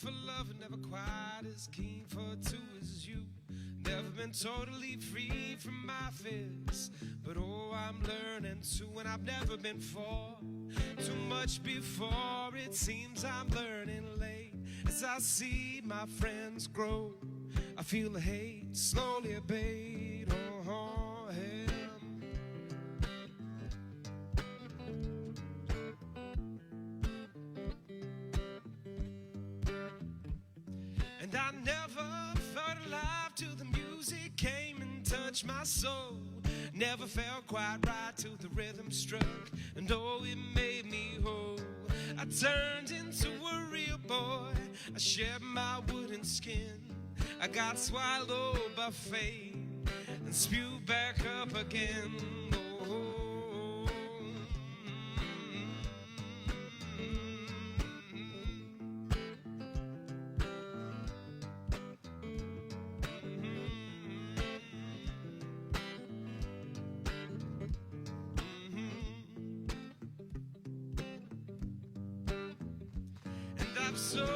for love and never quite as keen for two as you. Never been totally free from my fears, but oh, I'm learning to, and I've never been for too much before. It seems I'm learning late as I see my friends grow. I feel the hate slowly abate. Oh, yeah. And I never felt alive till the music came and touched my soul. Never felt quite right till the rhythm struck, and oh, it made me whole. I turned into a real boy. I shed my wooden skin. I got swallowed by fate and spewed back up again. Oh, and I've so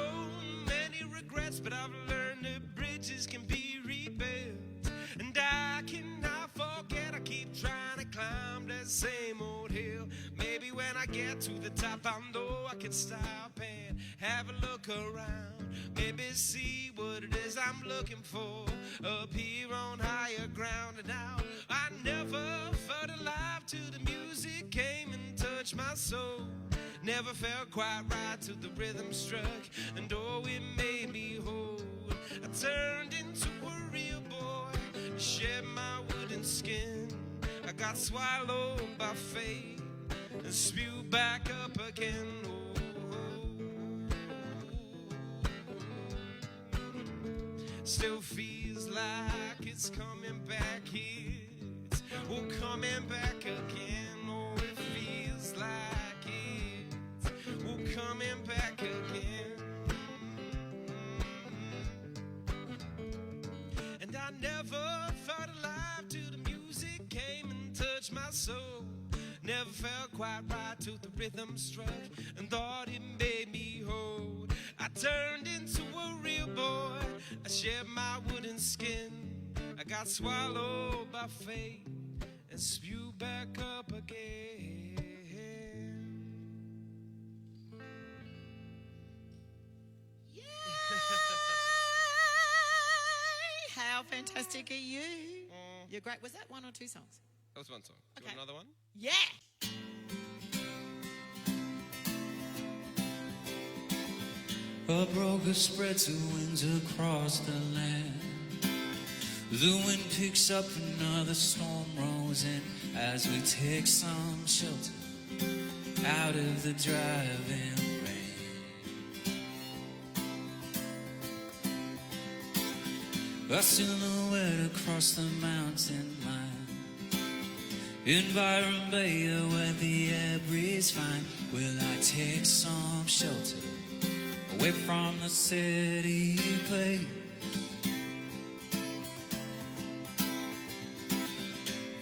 many regrets, but I've learned that bridges can be rebuilt. And I cannot forget, I keep trying to climb that same old hill. Maybe when I get to the top, I know I can stop and have a look around. Maybe see what it is I'm looking for up here on higher ground. And now I never felt alive till the music came and touched my soul. Never felt quite right till the rhythm struck, and oh, it made me whole. I turned into a real boy, shed my wooden skin. I got swallowed by fate and spewed back up again. Still feels like it's coming back here. It's coming back again. Oh, it feels like coming back again. And I never felt alive till the music came and touched my soul. Never felt quite right till the rhythm struck and thought it made me whole. I turned into a real boy. I shed my wooden skin. I got swallowed by fate and spewed back up again. How fantastic are you? You're great. Was that one or two songs? That was one song. Do you Okay. want another one? Yeah. A broker spreads her wings across the land. The wind picks up another storm rolls in as we take some shelter out of the driving rain. A silhouette across the mountain line, in Byron Bay where the air breeze fine. Will I take some shelter away from the city place?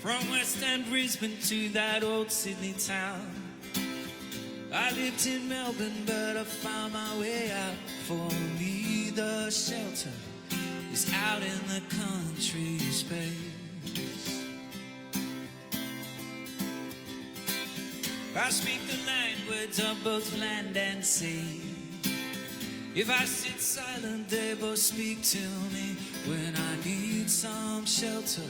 From West End Brisbane to that old Sydney town, I lived in Melbourne but I found my way out. For me the shelter is out in the country space. I speak the language of both land and sea. If I sit silent, they both speak to me when I need some shelter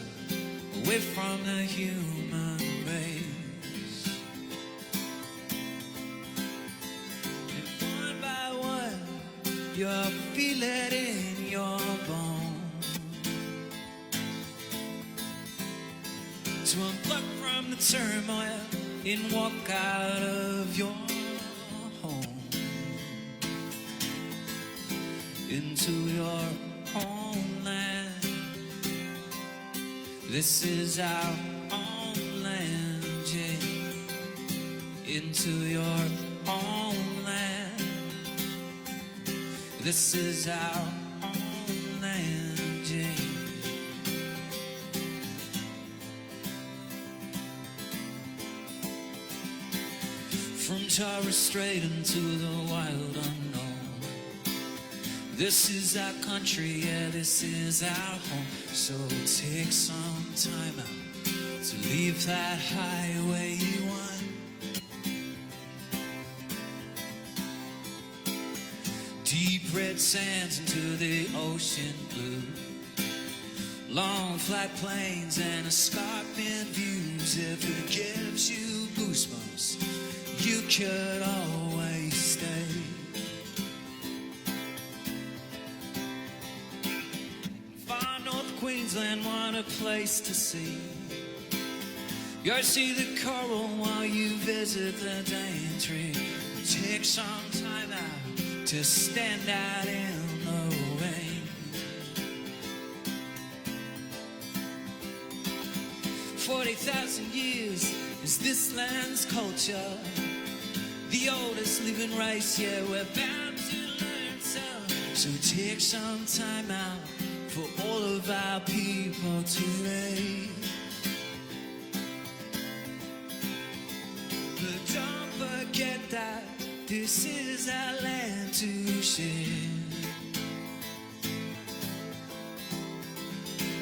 away from the human race. And one by one, you'll feel it in your bones. To unplug from the turmoil and walk out of your home into your homeland. This is our homeland, yeah. Into your homeland. This is our homeland, yeah. From Torres Strait into the wild unknown, This is our country, yeah, this is our home. So take some time out to leave that highway you want. Deep red sands into the ocean blue. Long flat plains and escarpment views. If it gives you goosebumps, you could always stay. Far North Queensland, what a place to see. Go see the coral while you visit the Daintree. Take some time out to stand out in the rain. 40,000 years is this land's culture. The oldest living race, yeah, we're bound to learn so. So take some time out for all of our people today. But don't forget that this is our land to share.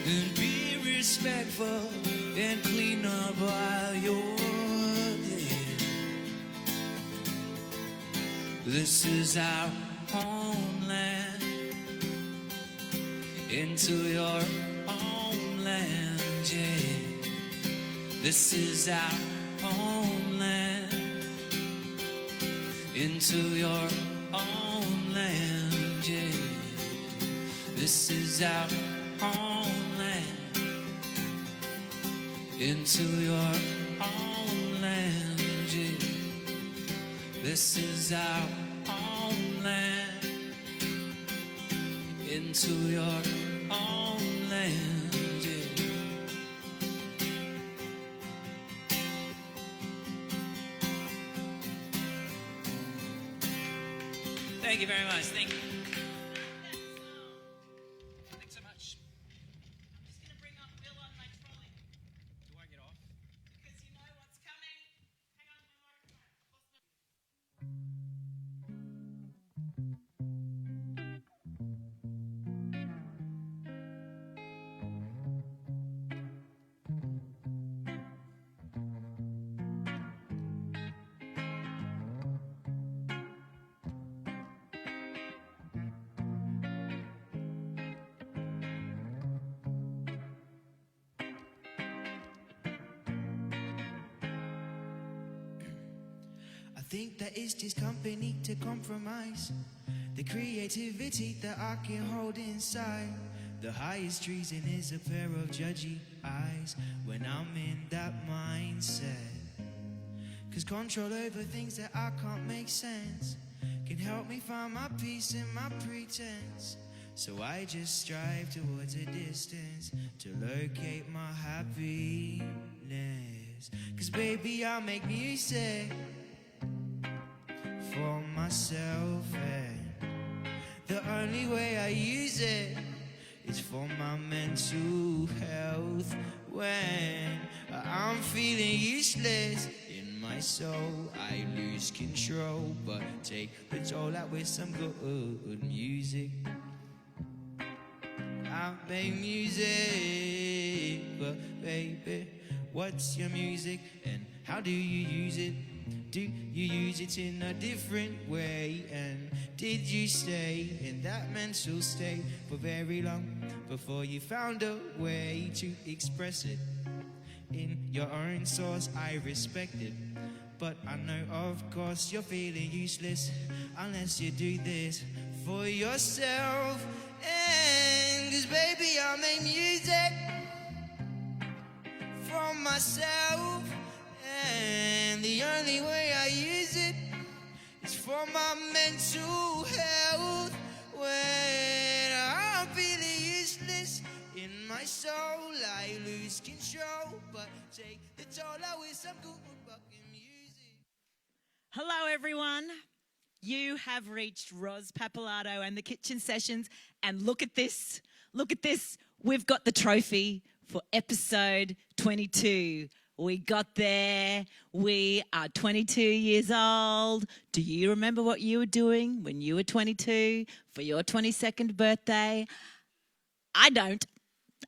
And be respectful and clean up while you're there. This is our homeland. Into your homeland, yeah. This is our homeland. Into your homeland, yeah. This is our homeland. Into your homeland, yeah. This is our homeland. Into your homeland, yeah. Thank you very much. Thank you. Thanks so much. I'm just going to bring up Bill on my trolley Do I get off? because you know what's coming. Hang on to my microphone. I think that it's just company to compromise. The creativity that I can hold inside. The highest treason is a pair of judgy eyes when I'm in that mindset. Cause control over things that I can't make sense can help me find my peace in my pretense. So I just strive towards a distance to locate my happiness. Cause baby, I make music for myself, and the only way I use it is for my mental health. When I'm feeling useless in my soul, I lose control, but take the toll out with some good music. I make music, but baby, what's your music and how do you use it? Do you use it in a different way? And did you stay in that mental state for very long before you found a way to express it in your own source? I respect it, but I know of course you're feeling useless unless you do this for yourself. And 'cause baby, I make music for myself, and the only way I use it is for my mental health. When I'm feeling useless in my soul, I lose control, but take the toll out with some good fucking music. Hello, everyone. You have reached Roz Papalato and the Kitchen Sessions, and look at this. Look at this. We've got the trophy for episode 22. We got there. We are 22 years old. Do you remember what you were doing when you were 22 for your 22nd birthday? I don't.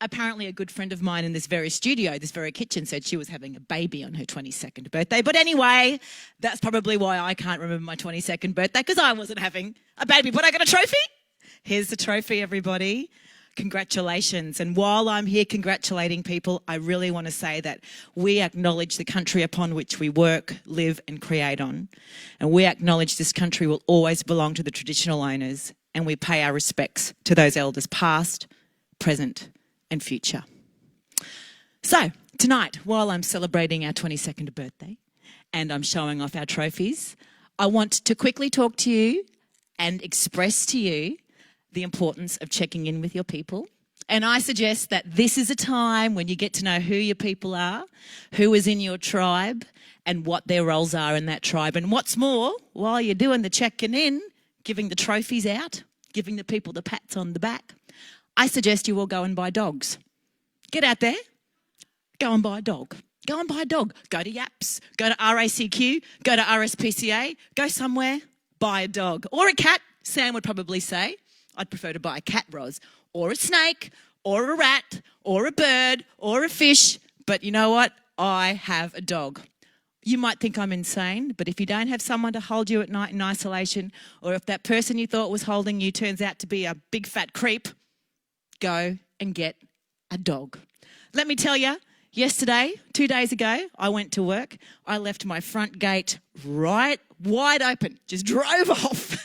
Apparently a good friend of mine in this very studio, this very kitchen, said she was having a baby on her 22nd birthday. But anyway, that's probably why I can't remember my 22nd birthday, because I wasn't having a baby. But I got a trophy. Here's the trophy, everybody. Congratulations. And while I'm here congratulating people, I really want to say that we acknowledge the country upon which we work, live and create on. And we acknowledge this country will always belong to the traditional owners, and we pay our respects to those elders past, present and future. So tonight, while I'm celebrating our 22nd birthday and I'm showing off our trophies, I want to quickly talk to you and express to you the importance of checking in with your people. And I suggest that this is a time when you get to know who your people are, who is in your tribe, and what their roles are in that tribe. And what's more, while you're doing the checking in, giving the trophies out, giving the people the pats on the back, I suggest you all go and buy dogs. Get out there, go and buy a dog. Go and buy a dog. Go to Yaps, go to RACQ, go to RSPCA, go somewhere, buy a dog. Or a cat, Sam would probably say. I'd prefer to buy a cat, Ros, or a snake, or a rat, or a bird, or a fish. But you know what? I have a dog. You might think I'm insane, but if you don't have someone to hold you at night in isolation, or if that person you thought was holding you turns out to be a big fat creep, go and get a dog. Let me tell you, yesterday, 2 days ago, I went to work. I left my front gate right wide open, just drove off.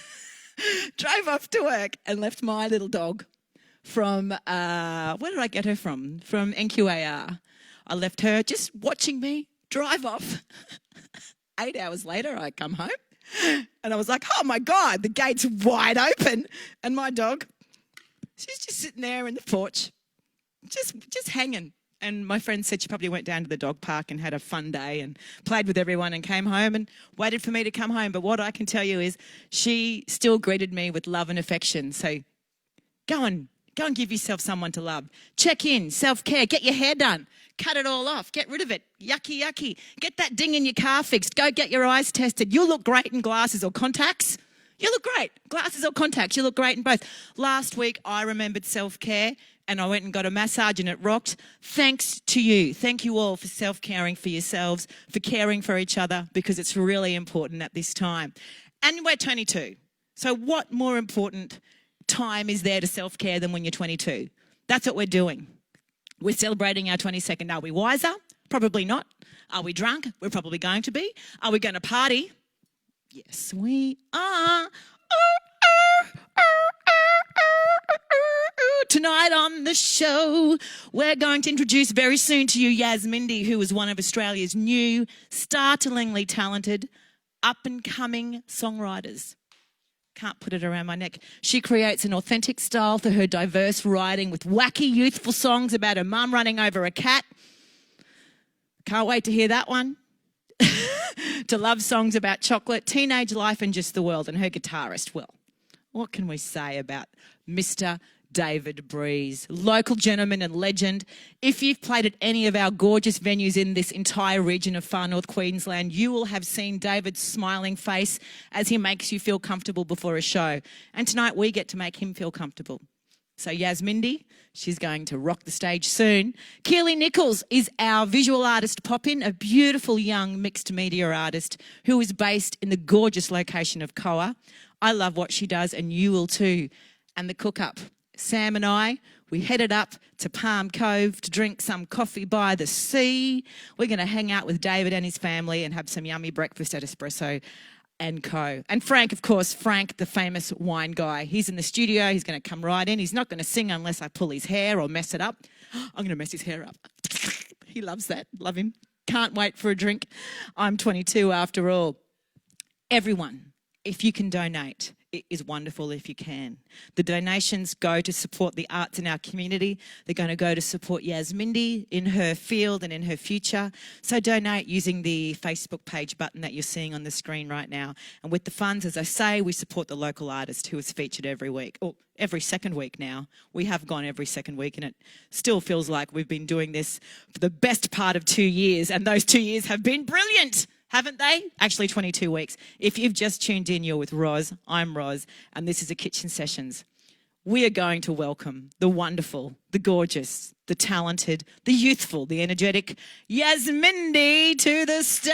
Drove off to work and left my little dog from, where did I get her from? From NQAR. I left her just watching me drive off. 8 hours later, I come home and I was like, oh my God, the gate's wide open. And my dog, she's just sitting there in the porch, just hanging. And my friend said she probably went down to the dog park and had a fun day and played with everyone and came home and waited for me to come home. But what I can tell you is she still greeted me with love and affection. So go and give yourself someone to love. Check in, self-care, get your hair done, cut it all off, get rid of it. Yucky, yucky. Get that ding in your car fixed. Go get your eyes tested. You'll look great in glasses or contacts. You look great. Glasses or contacts, you look great in both. Last week I remembered self-care and I went and got a massage and it rocked. Thanks to you. Thank you all for self-caring for yourselves, for caring for each other, because it's really important at this time. And we're 22. So what more important time is there to self-care than when you're 22? That's what we're doing. We're celebrating our 22nd. Are we wiser? Probably not. Are we drunk? We're probably going to be. Are we going to party? Yes, we are. Tonight on the show, we're going to introduce very soon to you Yazmindi, who is one of Australia's new, startlingly talented, up-and-coming songwriters. Can't put it around my neck. She creates an authentic style for her diverse writing with wacky, youthful songs about her mum running over a cat. Can't wait to hear that one. To love songs about chocolate, teenage life and just the world. And her guitarist, well, what can we say about Mr. David Breeze, local gentleman and legend. If you've played at any of our gorgeous venues in this entire region of far north Queensland, you will have seen David's smiling face as he makes you feel comfortable before a show. And tonight we get to make him feel comfortable. So Yazmindi, she's going to rock the stage soon. Keely Nichols is our visual artist pop-in, a beautiful young mixed media artist who is based in the gorgeous location of Koa. I love what she does and you will too. And the cook-up. Sam and I, we headed up to Palm Cove to drink some coffee by the sea. We're going to hang out with David and his family and have some yummy breakfast at Espresso and Co. And Frank, of course, Frank, the famous wine guy. He's in the studio. He's going to come right in. He's not going to sing unless I pull his hair or mess it up. I'm going to mess his hair up. He loves that. Love him. Can't wait for a drink. I'm 22 after all. Everyone, if you can donate, is wonderful if you can. The donations go to support the arts in our community. They're going to go to support Yazmindi in her field and in her future. So donate using the Facebook page button that you're seeing on the screen right now. And with the funds, as I say, we support the local artist who is featured every week, or every second week now. We have gone every second week, and it still feels like we've been doing this for the best part of 2 years, and those 2 years have been brilliant. Haven't they? Actually, 22 weeks. If you've just tuned in, you're with Roz. I'm Roz, and this is a Kitchen Sessions. We are going to welcome the wonderful, the gorgeous, the talented, the youthful, the energetic Yazmindi to the stage.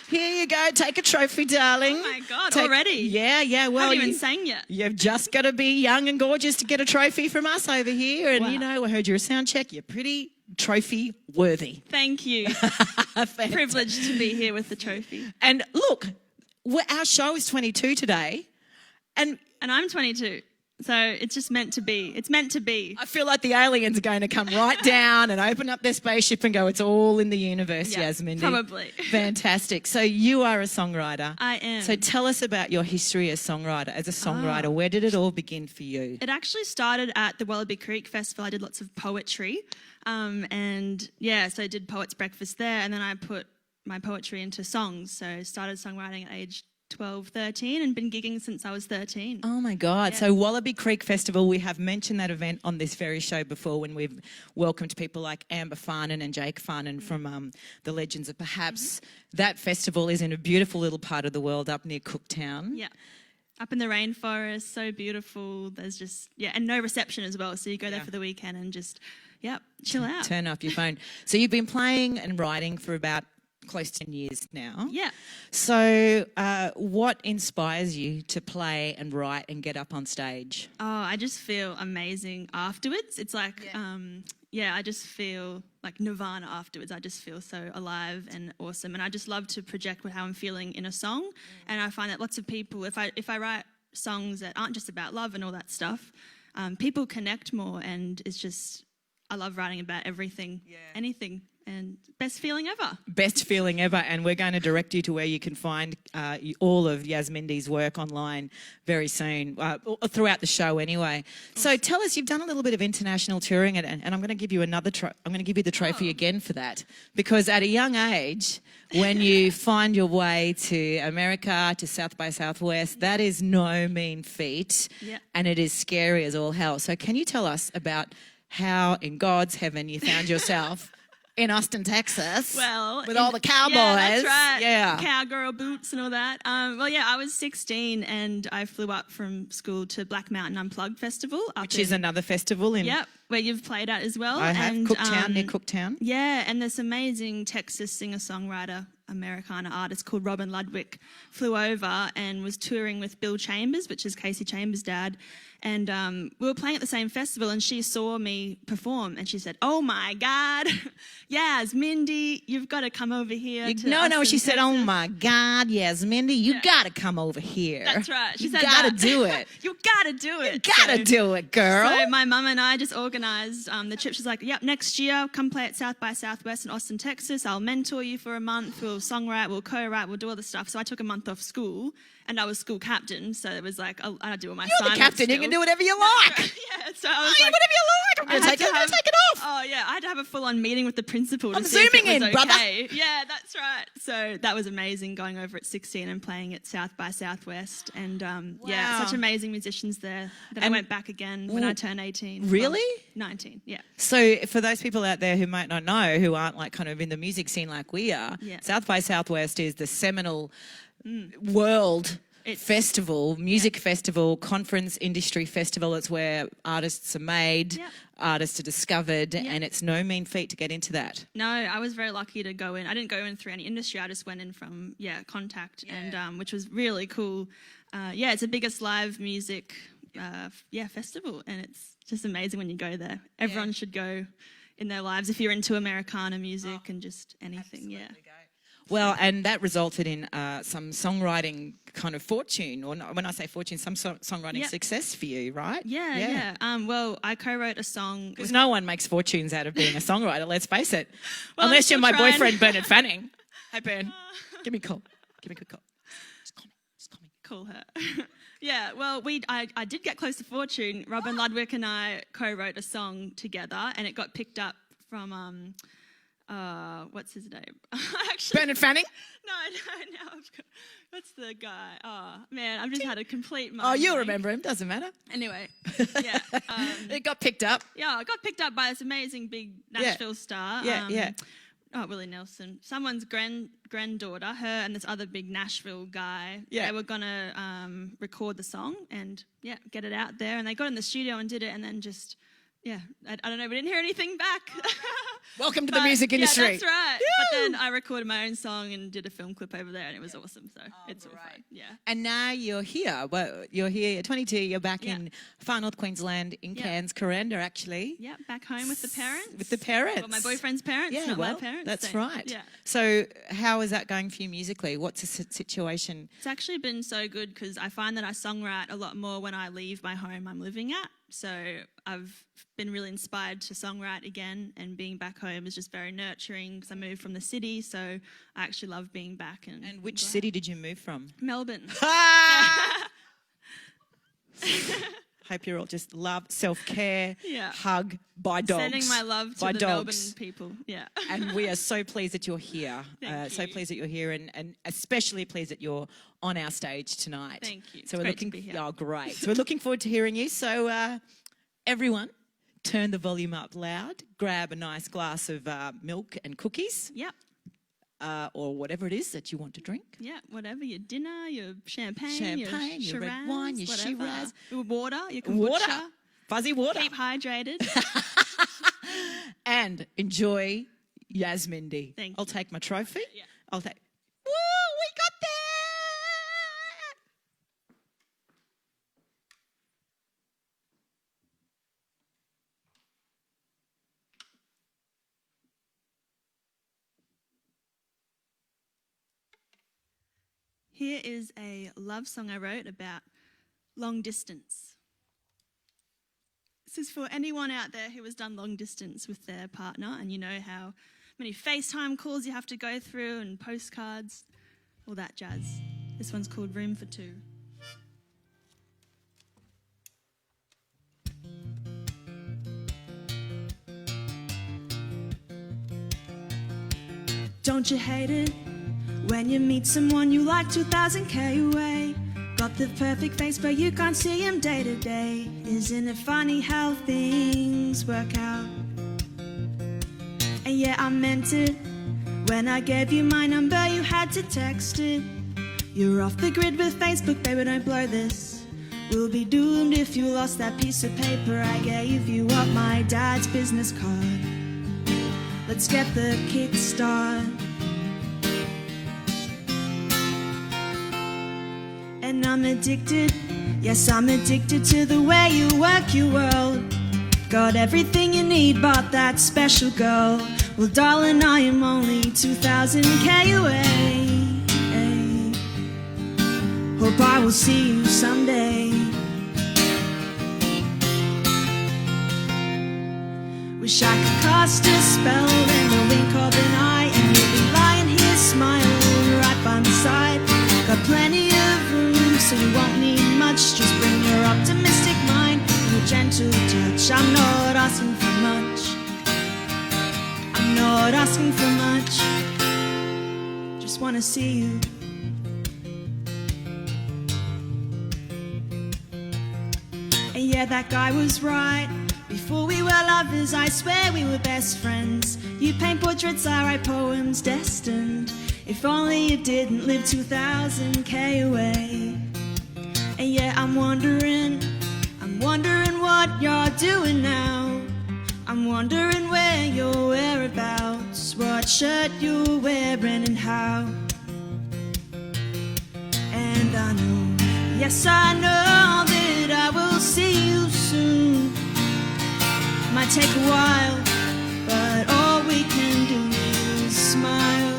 Here you go. Take a trophy, darling. Oh, my God, already? Yeah. Well, haven't even sang yet. You've just got to be young and gorgeous to get a trophy from us over here. And, you know, I heard you're a sound check. You're pretty trophy worthy. Thank you. Privileged to be here with the trophy. And look, our show is 22 today. And I'm 22. So it's just meant to be. It's meant to be. I feel like the aliens are going to come right down and open up their spaceship and go, it's all in the universe, Yeah, Yazmindi. probably. Fantastic. So you are a songwriter. I am. So tell us about your history as a songwriter. Where did it all begin for you? It actually started at the Wallaby Creek Festival. I did lots of poetry. So I did Poets Breakfast there, and then I put my poetry into songs. So I started songwriting at age 12, 13 and been gigging since I was 13. Oh my God. Yeah. So Wallaby Creek Festival, we have mentioned that event on this very show before when we've welcomed people like Amber Farnan and Jake Farnan from the Legends of Perhaps. That festival is in a beautiful little part of the world up near Cooktown. Yeah. Up in the rainforest, so beautiful. There's just, and no reception as well. So you go there for the weekend and just, chill out. Turn off your phone. So you've been playing and writing for about close to 10 years now. Yeah. So what inspires you to play and write and get up on stage? Oh, I just feel amazing afterwards. It's like, I just feel like nirvana afterwards. I just feel so alive and awesome. And I just love to project how I'm feeling in a song. And I find that lots of people, if I write songs that aren't just about love and all that stuff, people connect more. And it's just, I love writing about everything, anything. And best feeling ever. Best feeling ever. And we're going to direct you to where you can find all of Yazmindi's work online very soon, throughout the show anyway. So tell us, you've done a little bit of international touring, and I'm going to give you I'm going to give you the trophy again for that, because at a young age, when you find your way to America, to South by Southwest, that is no mean feat, and it is scary as all hell. So can you tell us about how, in God's heaven, you found yourself in Austin, Texas, with all the cowboys? Yeah, that's right. Yeah. Cowgirl boots and all that. I was 16 and I flew up from school to Black Mountain Unplugged Festival. Which is another festival in... Yep, where you've played at as well. I have, Cooktown, near Cooktown. Yeah, and this amazing Texas singer-songwriter, Americana artist called Robin Ludwig flew over and was touring with Bill Chambers, which is Casey Chambers' dad. And we were playing at the same festival, and she saw me perform, and she said, "Oh my God, Yazmindi, you've got to come over here." She said, "Oh my God, Yazmindi, you got to come over here." That's right. You got to do it. You got to do it. You got to do it, girl. So my mum and I just organised the trip. She's like, "Yep, next year, come play at South by Southwest in Austin, Texas. I'll mentor you for a month. We'll songwrite, we'll co-write, we'll do all the stuff." So I took a month off school. And I was school captain, so it was like, I do all my assignments. You're the captain, still. you can do whatever you like. Yeah, so I was like, whatever you like. I'm going to take it off. Oh, yeah, I had to have a full-on meeting with the principal to I'm see if zooming it was in, okay. brother. Yeah, that's right. So that was amazing, going over at 16 and playing at South by Southwest. And, such amazing musicians there. Then I went back again when I turned 18. Really? 19, yeah. So for those people out there who might not know, who aren't like kind of in the music scene like we are, South by Southwest is the seminal world festival, music festival, conference industry festival. It's where artists are made, artists are discovered, and it's no mean feat to get into that. No, I was very lucky to go in. I didn't go in through any industry. I just went in from, contact, and which was really cool. It's the biggest live music, festival, and it's just amazing when you go there. Everyone should go in their lives if you're into Americana music and just anything, Well, and that resulted in some songwriting kind of fortune, or when I say fortune, some songwriting success for you, right? Yeah. Well, I co-wrote a song. Because no one makes fortunes out of being a songwriter, let's face it. Unless you're my boyfriend, Bernard Fanning. Hey, Ben, give me a call. Give me a quick call. Just call call her. Yeah, well, I did get close to fortune. Robin Ludwig and I co-wrote a song together, and it got picked up from what's his name? Actually, Bernard Fanning? no. What's the guy? Oh man, I've just had a complete. Oh, you'll remember him. Doesn't matter. Anyway, yeah. It got picked up. Yeah, I got picked up by this amazing big Nashville star. Yeah. Oh, Willie Nelson. Someone's granddaughter, her and this other big Nashville guy. Yeah. They were gonna record the song and get it out there. And they got in the studio and did it, and then just. Yeah, I don't know. We didn't hear anything back. Welcome to the music industry. Yeah, that's right. But then I recorded my own song and did a film clip over there, and it was awesome. So it's all fun. Yeah. And now you're here. Well, you're here. You're 22. You're back in far north Queensland, in Cairns, Corinda, actually. Yeah, back home with the parents. With the parents. Well, my boyfriend's parents, not my parents. That's so, right. Yeah. So how is that going for you musically? What's the situation? It's actually been so good because I find that I songwrite a lot more when I leave my home I'm living at. So I've been really inspired to songwrite again, and being back home is just very nurturing because I moved from the city, so I actually love being back. And which city did you move from? Melbourne. Hope you're all just love, self-care, hug, by dogs. Sending my love to the Melbourne people. Yeah. And we are so pleased that you're here. Thank so you. pleased that you're here, and especially pleased that you're on our stage tonight. Thank you. So It's we're great looking. to be here. Oh, great. So we're looking forward to hearing you. So everyone, turn the volume up loud. Grab a nice glass of milk and cookies. Yep. Or whatever it is that you want to drink. Yeah, whatever, your dinner, your champagne, Your red Shiraz, wine, your whatever. Shiraz. Your water, your kombucha. Water. Fuzzy water. Keep hydrated. And enjoy Yazmindi. Thank I'll you. take my trophy. Yeah. I'll take. Woo! We got there! Here is a love song I wrote about long distance. This is for anyone out there who has done long distance with their partner, and you know how many FaceTime calls you have to go through and postcards, all that jazz. This one's called Room for Two. Don't you hate it when you meet someone you like 2,000 away? Got the perfect face but you can't see him day to day. Isn't it funny how things work out? And yeah, I meant it. When I gave you my number you had to text it. You're off the grid with Facebook, baby, don't blow this. We'll be doomed if you lost that piece of paper I gave you up my dad's business card. Let's get the kickstart. And I'm addicted, yes I'm addicted to the way you work your world. Got everything you need but that special girl. Well darling, I am only 2,000 away. Hope I will see you someday. Wish I could cast a spell in the wink of an eye, and you'll be lying here smiling right by my side. Got plenty of room so you won't need much. Just bring your optimistic mind and your gentle touch. I'm not asking for much. I'm not asking for much. Just wanna see you. And yeah, that guy was right. Before we were lovers, I swear we were best friends. You paint portraits, I write poems destined. If only you didn't live 2,000 away. And yeah, I'm wondering what you're doing now. I'm wondering where your whereabouts, what shirt you're wearing and how. And I know, yes I know that I will see you soon. Might take a while, but all we can do is smile.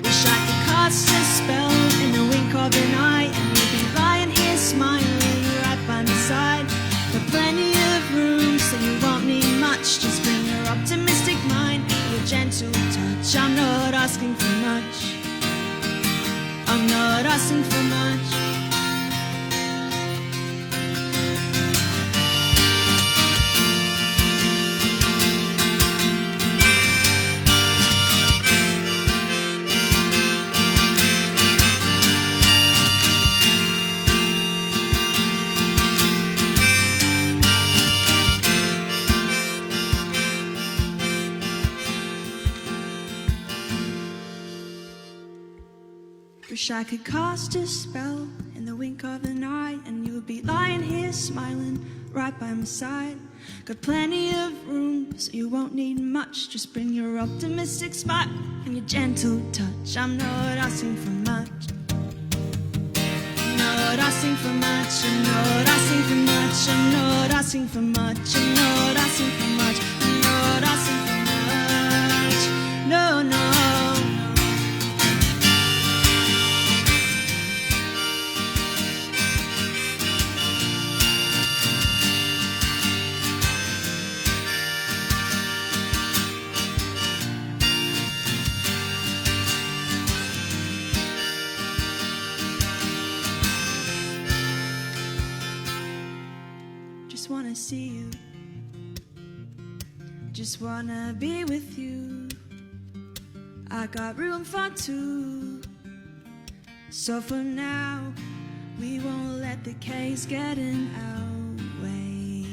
Wish I could cast a spell in the wink of an eye, and you'll be lying here smiling right by my side. Got plenty of room, so you won't need much. Just bring your optimistic mind, your gentle touch. I'm not asking for much. I'm not asking for much. Wish I could cast a spell in the wink of an eye, and you would be lying here smiling right by my side. Got plenty of room, so you won't need much. Just bring your optimistic smile and your gentle touch. I'm not asking for much. Not asking for much. I'm not asking for much. I'm not asking for much. I'm not asking for much. I'm not asking for much. No, no. Wanna see you, just wanna be with you. I got room for two, so for now we won't let the case get in our way.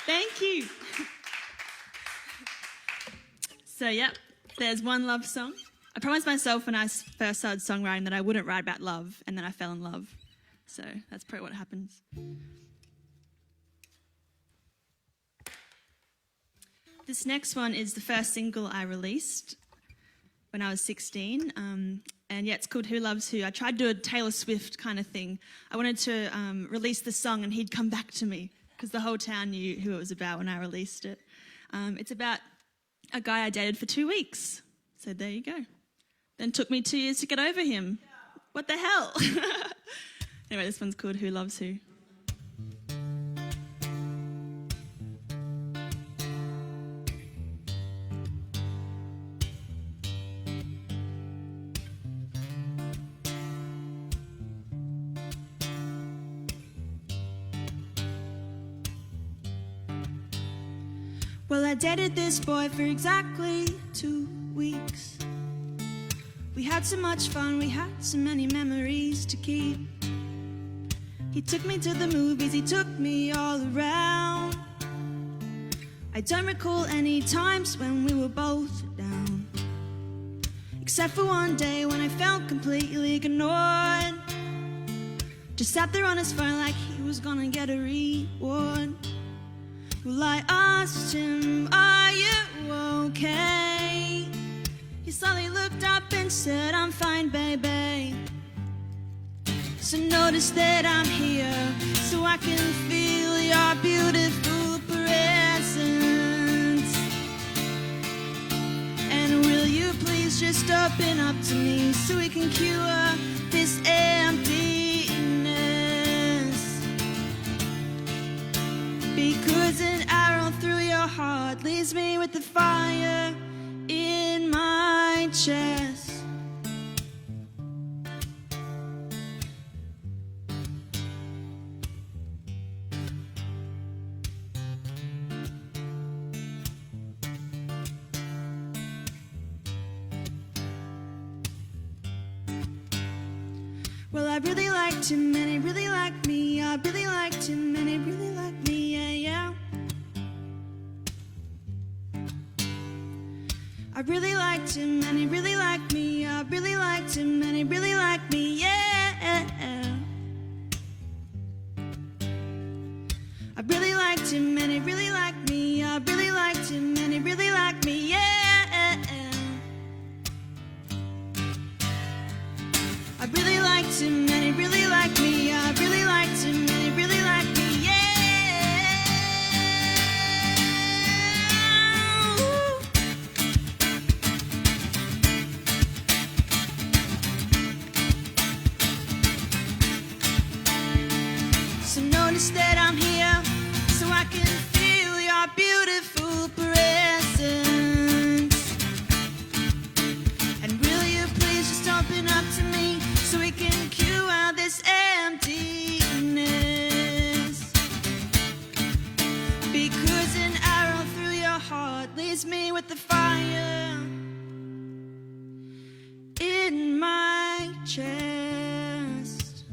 Thank you. So, yep, there's one love song. I promised myself when I first started songwriting that I wouldn't write about love, and then I fell in love. So that's probably what happens. This next one is the first single I released when I was 16. And yeah, it's called Who Loves Who. I tried to do a Taylor Swift kind of thing. I wanted to release the song and he'd come back to me, because the whole town knew who it was about when I released it. It's about a guy I dated for 2 weeks. So there you go. Then took me 2 years to get over him. What the hell? Anyway, this one's called Who Loves Who. Well, I dated this boy for exactly 2 weeks. We had so much fun, we had so many memories to keep. He took me to the movies, he took me all around. I don't recall any times when we were both down, except for one day when I felt completely ignored. Just sat there on his phone like he was gonna get a reward. Well, I asked him, are you okay? He slowly looked up and said, I'm fine, baby. So notice that I'm here, so I can feel your beautiful presence. And will you please just open up to me, so we can cure this emptiness? Because an arrow through your heart leaves me with the fire in my chest. Well, I really liked him and he really liked me. I really liked him and he really liked me, yeah, yeah. I really liked him and he really liked me. I really liked him and he really liked me, yeah. I really liked him and he really liked me. I really liked him and he really liked me, yeah. I really liked him and he really liked me. I really liked him and he really liked me, yeah. So notice that I'm here, so I can feel your beautiful presence. And will you please just open up to me, so we can cure this emptiness? Because an arrow through your heart leaves me with the fire in my chest.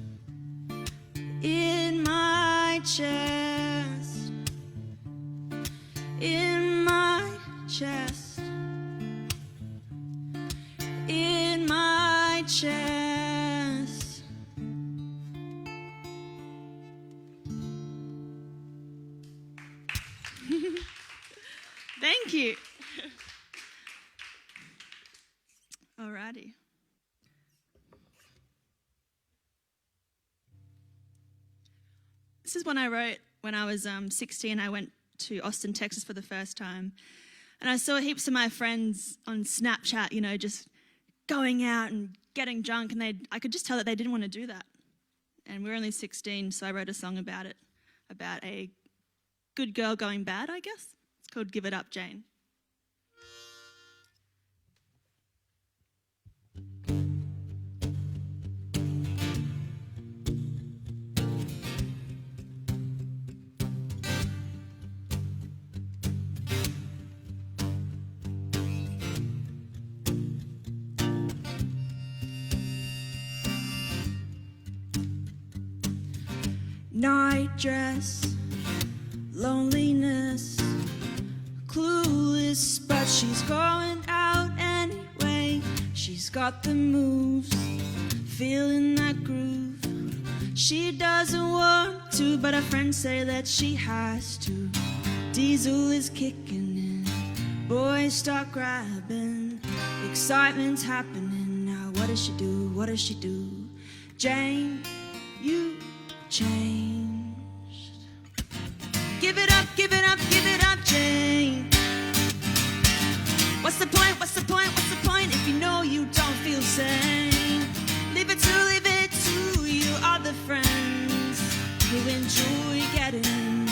chest, in my chest, in my chest. Thank you. Alrighty. This is one I wrote when I was 16. I went to Austin, Texas for the first time. And I saw heaps of my friends on Snapchat, you know, just going out and getting drunk. And I could just tell that they didn't want to do that. And we were only 16, so I wrote a song about it, about a good girl going bad, I guess. It's called Give It Up, Jane. Night dress, loneliness, clueless, but she's going out anyway. She's got the moves, feeling that groove. She doesn't want to, but her friends say that she has to. Diesel is kicking in, boys start grabbing, excitement's happening. Now what does she do? What does she do? Jane, you changed. Give it up, give it up, give it up, Jane. What's the point, what's the point, what's the point if you know you don't feel sane? Leave it to you other friends who enjoy getting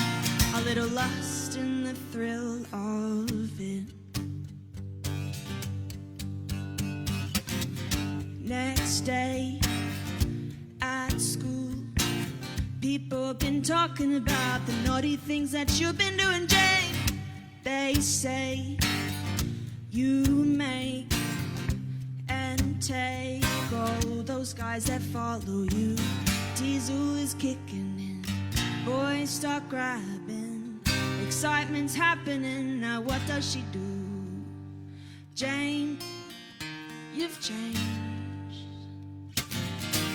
a little lost in the thrill of it. Next day at school, people have been talking about the naughty things that you've been doing, Jane. They say you make and take all those guys that follow you. Diesel is kicking in, boys start grabbing, excitement's happening. Now what does she do? Jane, you've changed.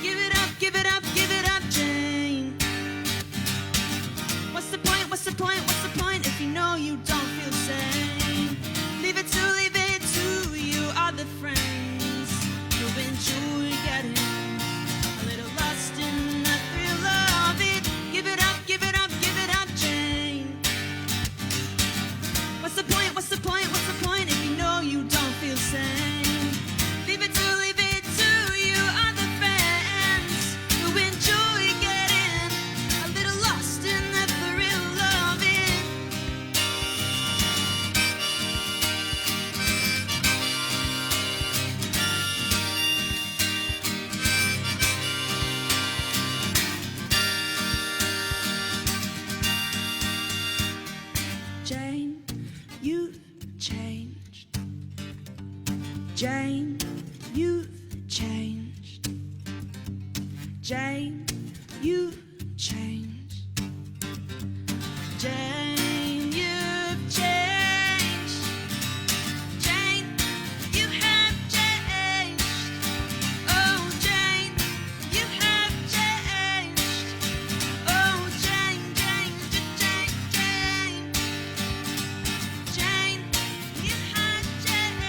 Give it up, give it up, give it up, Jane. What's the point, what's the point, what's the point if you know you don't feel sane? Leave it to you other friends who enjoy getting a little lost in the thrill of it. Give it up, give it up, give it up, Jane. What's the point, what's the point, what's the point if you know you don't feel sane? Leave it to you other friends who enjoy getting a little lost in the thrill of it. Jane, you've changed. Jane, you've changed. Jane, you've changed. Jane, you've changed. Jane, you have changed. Oh, Jane, you have changed. Oh, Jane, Jane, Jane, Jane. Jane, you have changed.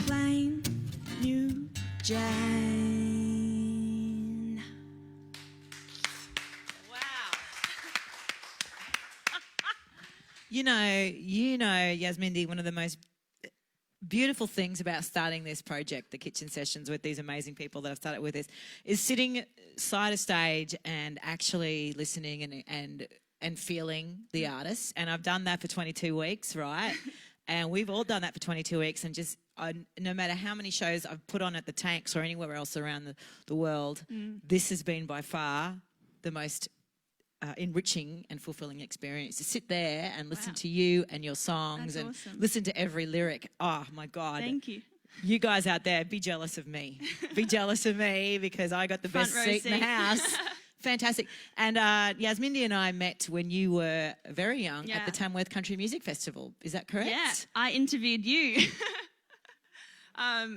Plain new Jane. Wow. You know, Yazmindi, one of the most beautiful things about starting this project, the Kitchen Sessions, with these amazing people that I've started with, is sitting side of stage and actually listening and feeling the artists. And I've done that for 22 weeks, right? And we've all done that for 22 weeks. And just no matter how many shows I've put on at the Tanks or anywhere else around the world, this has been by far the most enriching and fulfilling experience to sit there and listen to you and your songs. That's and awesome. listen to every lyric. Oh my God. Thank you. You guys out there, be jealous of me. Be jealous of me because I got the Front best row seat in the seat. house. Fantastic. And Yazmindi and I met when you were very young Yeah. at the Tamworth Country Music Festival. Is that correct? Yeah, I interviewed you.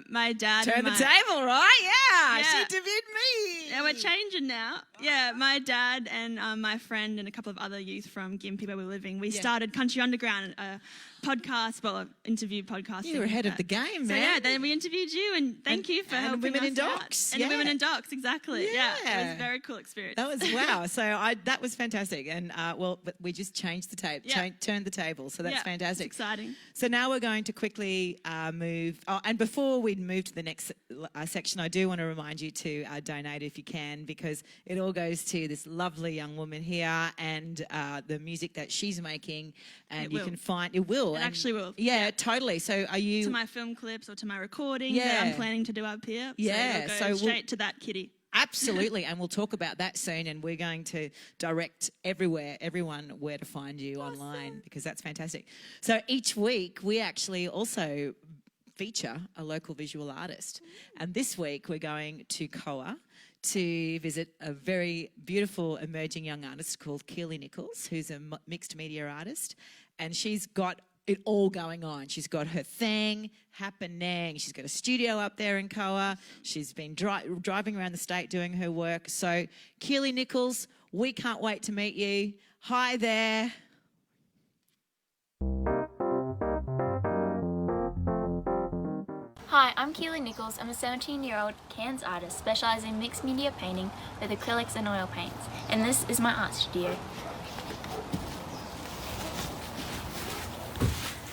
My dad. Turn and the my, table, right? Yeah. She Yeah. interviewed me. Yeah, we're changing now. Yeah, my dad and my friend and a couple of other youth from Gympie where we were living, we started Country Underground, a podcast, well, an interview podcast. You were ahead of the game, So man. yeah, then we interviewed you, and thank you for and helping Women us in Docs, out. And yeah. Women in Docs, exactly. Yeah, it Yeah. was a very cool experience. That was wow. So that was fantastic. And but we just changed the tape, Yeah. turned the table. So that's Yeah, fantastic. It's exciting. So now we're going to quickly move. Oh, and before we move to the next section, I do want to remind you to donate if you can, because it all goes to this lovely young woman here and the music that she's making. And It you will. can find it will. It actually will. Yeah, totally. So are you? To my film clips or to my recording that I'm Yeah. planning to do up here. Yeah, So, so it'll go we'll- straight to that kitty. Absolutely, and we'll talk about that soon. And we're going to direct everyone where to find you online, because that's fantastic. So each week we actually also feature a local visual artist, and this week we're going to Koa to visit a very beautiful emerging young artist called Keely Nichols, who's a mixed media artist, and she's got it all going on. She's got her thing happening. She's got a studio up there in Koa. She's been driving around the state doing her work. So, Keely Nichols, we can't wait to meet you. Hi there. Hi, I'm Keely Nichols. I'm a 17-year-old Cairns artist specialising in mixed media painting with acrylics and oil paints, and this is my art studio.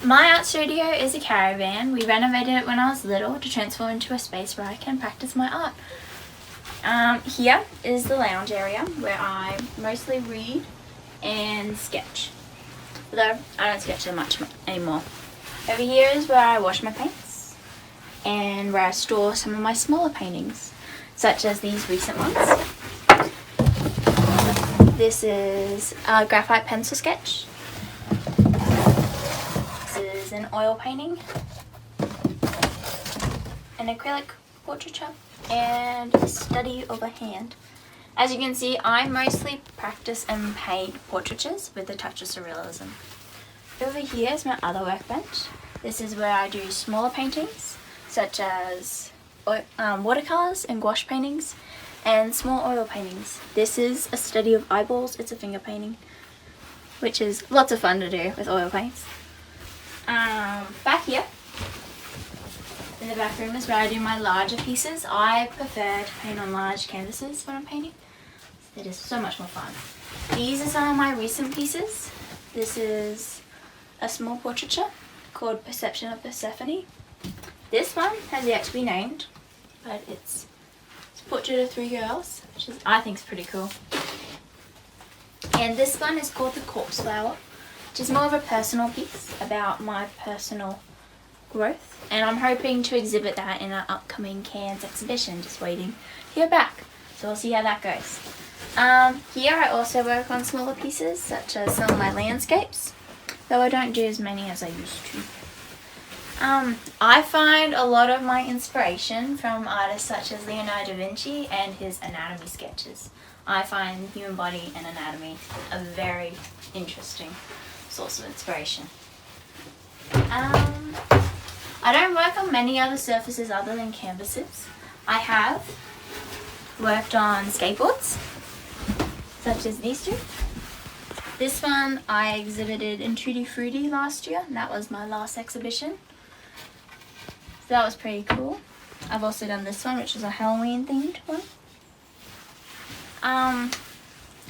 My art studio is a caravan. We renovated it when I was little to transform into a space where I can practice my art. Here is the lounge area where I mostly read and sketch, although I don't sketch so much anymore. Over here is where I wash my paints and where I store some of my smaller paintings, such as these recent ones. This is a graphite pencil sketch. This is an oil painting, an acrylic portraiture, and a study of a hand. As you can see, I mostly practice and paint portraitures with a touch of surrealism. Over here is my other workbench. This is where I do smaller paintings, such as watercolors and gouache paintings, and small oil paintings. This is a study of eyeballs. It's a finger painting, which is lots of fun to do with oil paints. Back here, in the back room, is where I do my larger pieces. I prefer to paint on large canvases when I'm painting. It is so much more fun. These are some of my recent pieces. This is a small portraiture called Perception of Persephone. This one has yet to be named, but it's a portrait of 3 girls, which is, I think is pretty cool. And this one is called The Corpse Flower, which is more of a personal piece about my personal growth, and I'm hoping to exhibit that in our upcoming Cairns exhibition, just waiting to hear back. So we'll see how that goes. Here I also work on smaller pieces, such as some of my landscapes, though I don't do as many as I used to. I find a lot of my inspiration from artists such as Leonardo da Vinci and his anatomy sketches. I find human body and anatomy a very interesting source of inspiration. I don't work on many other surfaces other than canvases. I have worked on skateboards, such as these two. This one I exhibited in Tutti Frutti last year, and that was my last exhibition. So that was pretty cool. I've also done this one, which is a Halloween themed one.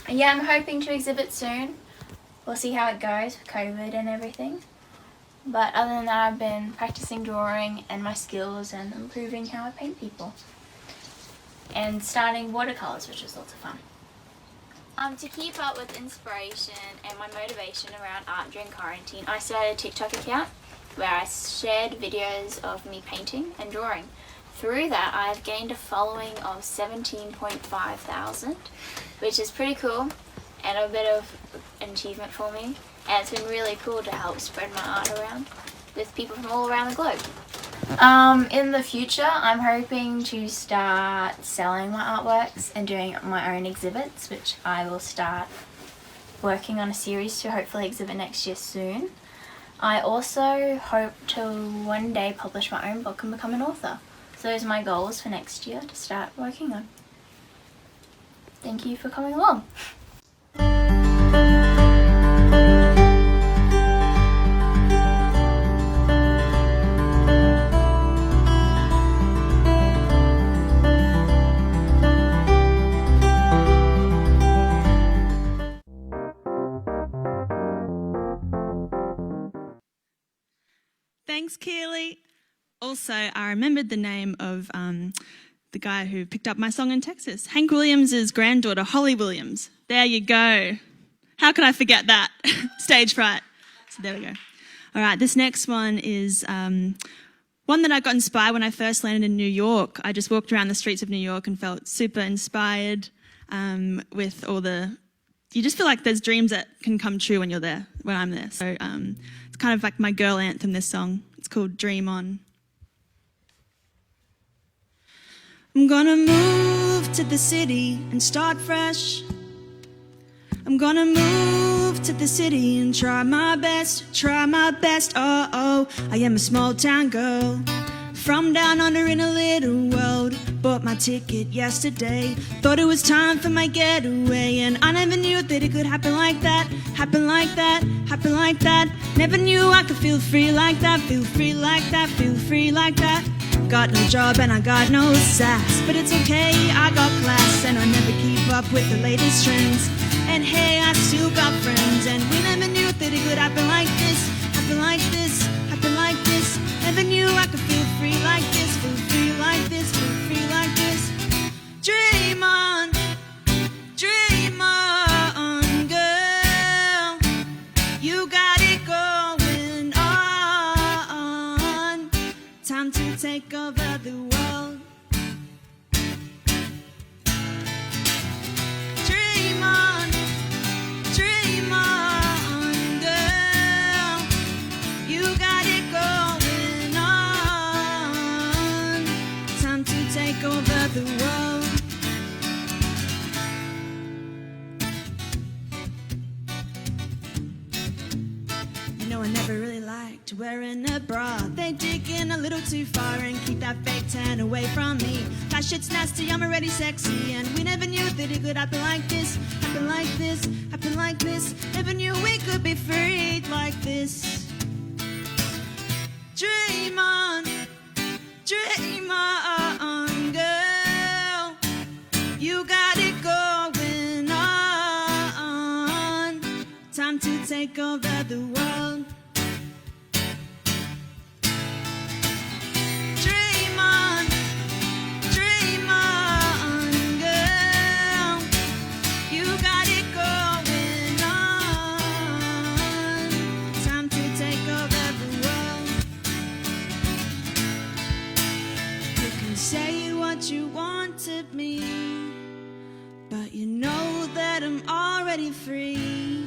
Yeah, I'm hoping to exhibit soon. We'll see how it goes with COVID and everything. But other than that, I've been practicing drawing and my skills and improving how I paint people. And starting watercolors, which is lots of fun. To keep up with inspiration and my motivation around art during quarantine, I started a TikTok account where I shared videos of me painting and drawing. Through that, I've gained a following of 17,500, which is pretty cool. and a bit of an achievement for me. And it's been really cool to help spread my art around with people from all around the globe. In the future, I'm hoping to start selling my artworks and doing my own exhibits, which I will start working on a series to hopefully exhibit next year soon. I also hope to one day publish my own book and become an author. So those are my goals for next year to start working on. Thank you for coming along. Thanks, Keely. Also, I remembered the name of the guy who picked up my song in Texas. Hank Williams' granddaughter, Holly Williams. There you go. How could I forget that? Stage fright. So there we go. All right, this next one is one that I got inspired when I first landed in New York. I just walked around the streets of New York and felt super inspired with all the... You just feel like there's dreams that can come true when you're there, when I'm there. So it's kind of like my girl anthem, this song. It's called Dream On. I'm gonna move to the city and start fresh. I'm gonna move to the city and try my best, oh, I am a small town girl from down under in a little world. Bought my ticket yesterday, thought it was time for my getaway, and I never knew that it could happen like that, happen like that, happen like that. Never knew I could feel free like that, feel free like that, feel free like that. Got no job and I got no sass, but it's okay, I got class, and I never keep up with the latest trends. And hey, I still got friends, and we never knew that it could happen like this, happen like this, happen like this. Never knew I could feel free like this, feel free like this, feel free like this. Dream on, girl. You got it going on. Time to take over the world. Dream on, girl. You got it going on. Time to take over the world. You know, I never really liked wearing a bra. They dig in a little too far and keep that fake tan away from me. That shit's nasty, I'm already sexy, and we never knew that it could happen like this, happen like this, happen like this. Never knew we could be free like this. Dream on, girl. You got it going on. Time to take over the world. Dream on, girl. You got it going on. Time to take over the world. You can say what you want of me, but you know that I'm already free.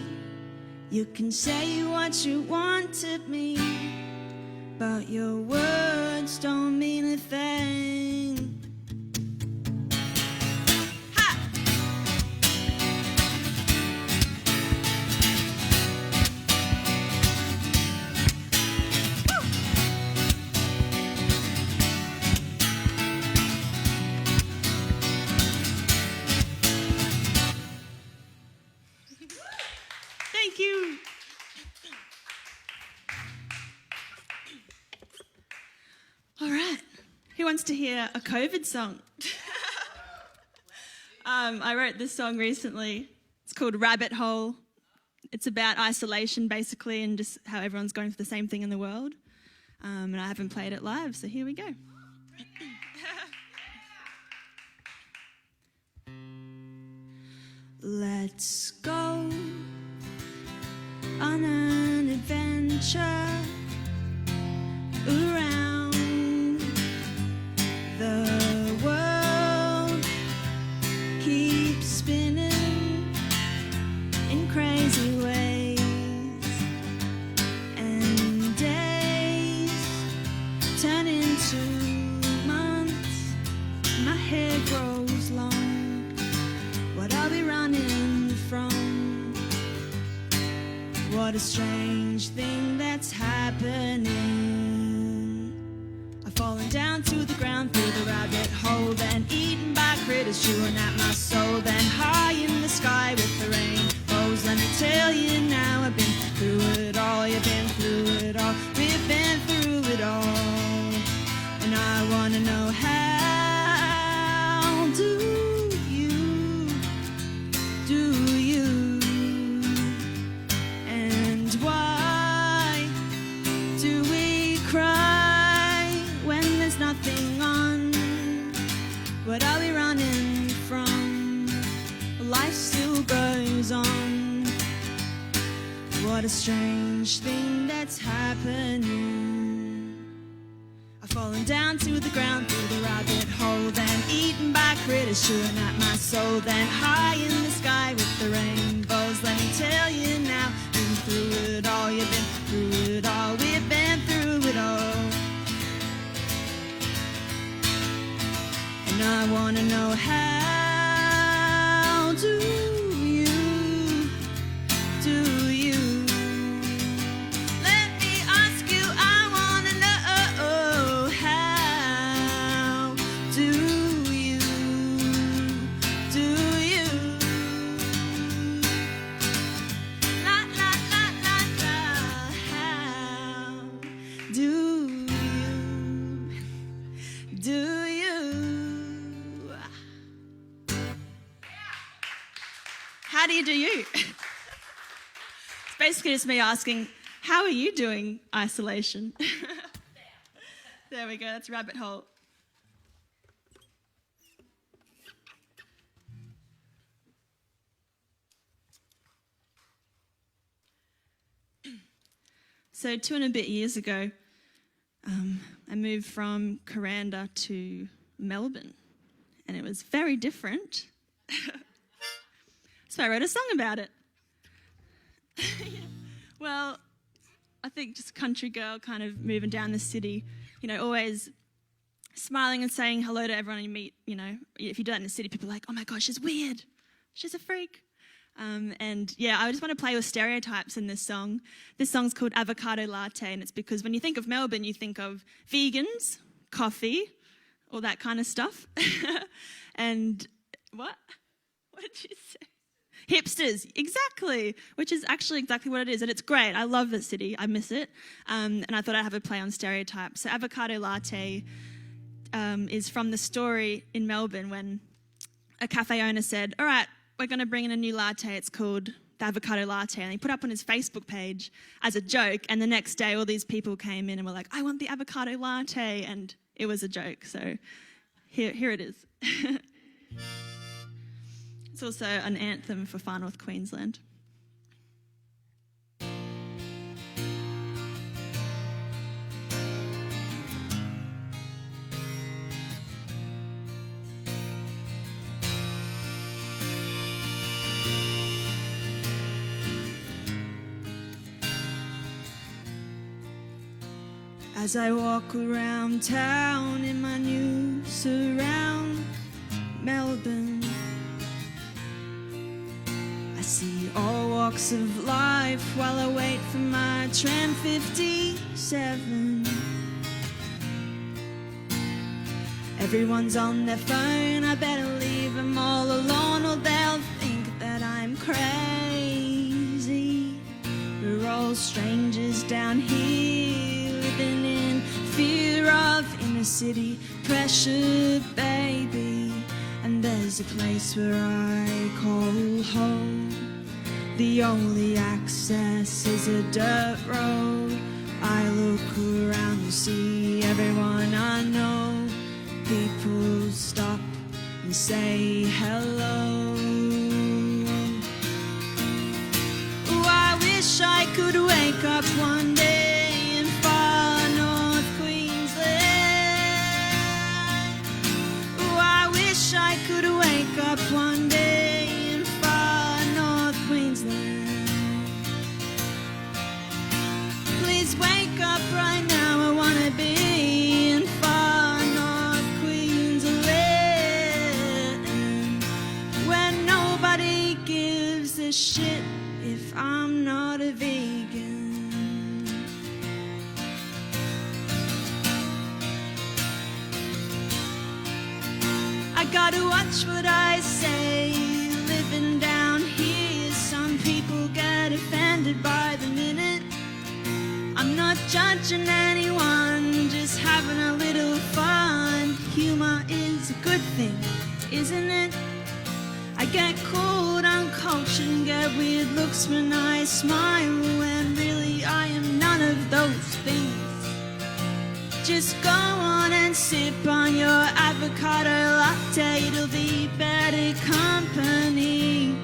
You can say what you want of me, but your words don't mean a thing. Ha! Woo! Thank you. All right. Who wants to hear a COVID song? I wrote this song recently. It's called Rabbit Hole. It's about isolation, basically, and just how everyone's going through the same thing in the world. And I haven't played it live, so here we go. Let's go on an adventure around the world. Keep spinning What a strange thing that's happening. I've fallen down to the ground through the rabbit hole, then eaten by critters chewing at my soul, then high in the sky with the rainbows. Let me tell you now, I've been through it all. You've been through it all. We've been through it all. And I want to know, how do you? And why do we cry when there's nothing on? What are we running from? Life still goes on. What a strange thing that's happening. I've fallen down to the ground through the rabbit hole, then eaten by critters chewing at my soul, then high in the sky with the rainbows. Let me tell you now, been through it all. You've been through it all. We've been through it all. And I want to know, how do you? Let me ask you, I want to know, how do you? La la la la la, how do you? How do you do you? It's basically just me asking, how are you doing isolation? There we go, that's rabbit hole. So 2 and a bit years ago, I moved from Kuranda to Melbourne, and it was very different. So I wrote a song about it. Well, I think just a country girl kind of moving down the city, always smiling and saying hello to everyone you meet. If you do that in the city, people are like, oh my gosh, she's weird. She's a freak. And yeah, I just want to play with stereotypes in this song. This song's called Avocado Latte, and it's because when you think of Melbourne, you think of vegans, coffee, all that kind of stuff. And what? What did you say? Hipsters, exactly, which is actually exactly what it is, and it's great. I love the city, I miss it, and I thought I'd have a play on stereotypes. So Avocado Latte is from the story in Melbourne when a cafe owner said, all right, we're going to bring in a new latte, it's called the Avocado Latte, and he put up on his Facebook page as a joke, and the next day all these people came in and were like, I want the Avocado Latte, and it was a joke, so here it is. It's also an anthem for Far North Queensland. As I walk around town in my new surround, Melbourne, I see all walks of life while I wait for my tram 57. Everyone's on their phone, I better leave them all alone or they'll think that I'm crazy. We're all strangers down here, living in fear of inner city pressure, baby. And there's a place where I call home. The only access is a dirt road. I look around to see everyone I know. People stop and say hello. Oh, I wish I could wake up one day in far north Queensland. Oh, I wish I could wake up one day in far north Queensland. Please wake up right now, I wanna be in far north Queensland, where nobody gives a shit if I'm not a vegan. gotta watch what I say. Living down here, some people get offended by the minute. I'm not judging anyone, just having a little fun. Humor is a good thing, isn't it? I get called uncultured and get weird looks when I smile, when really I am none of those things. Just go on and sip on your avocado latte, it'll be better company.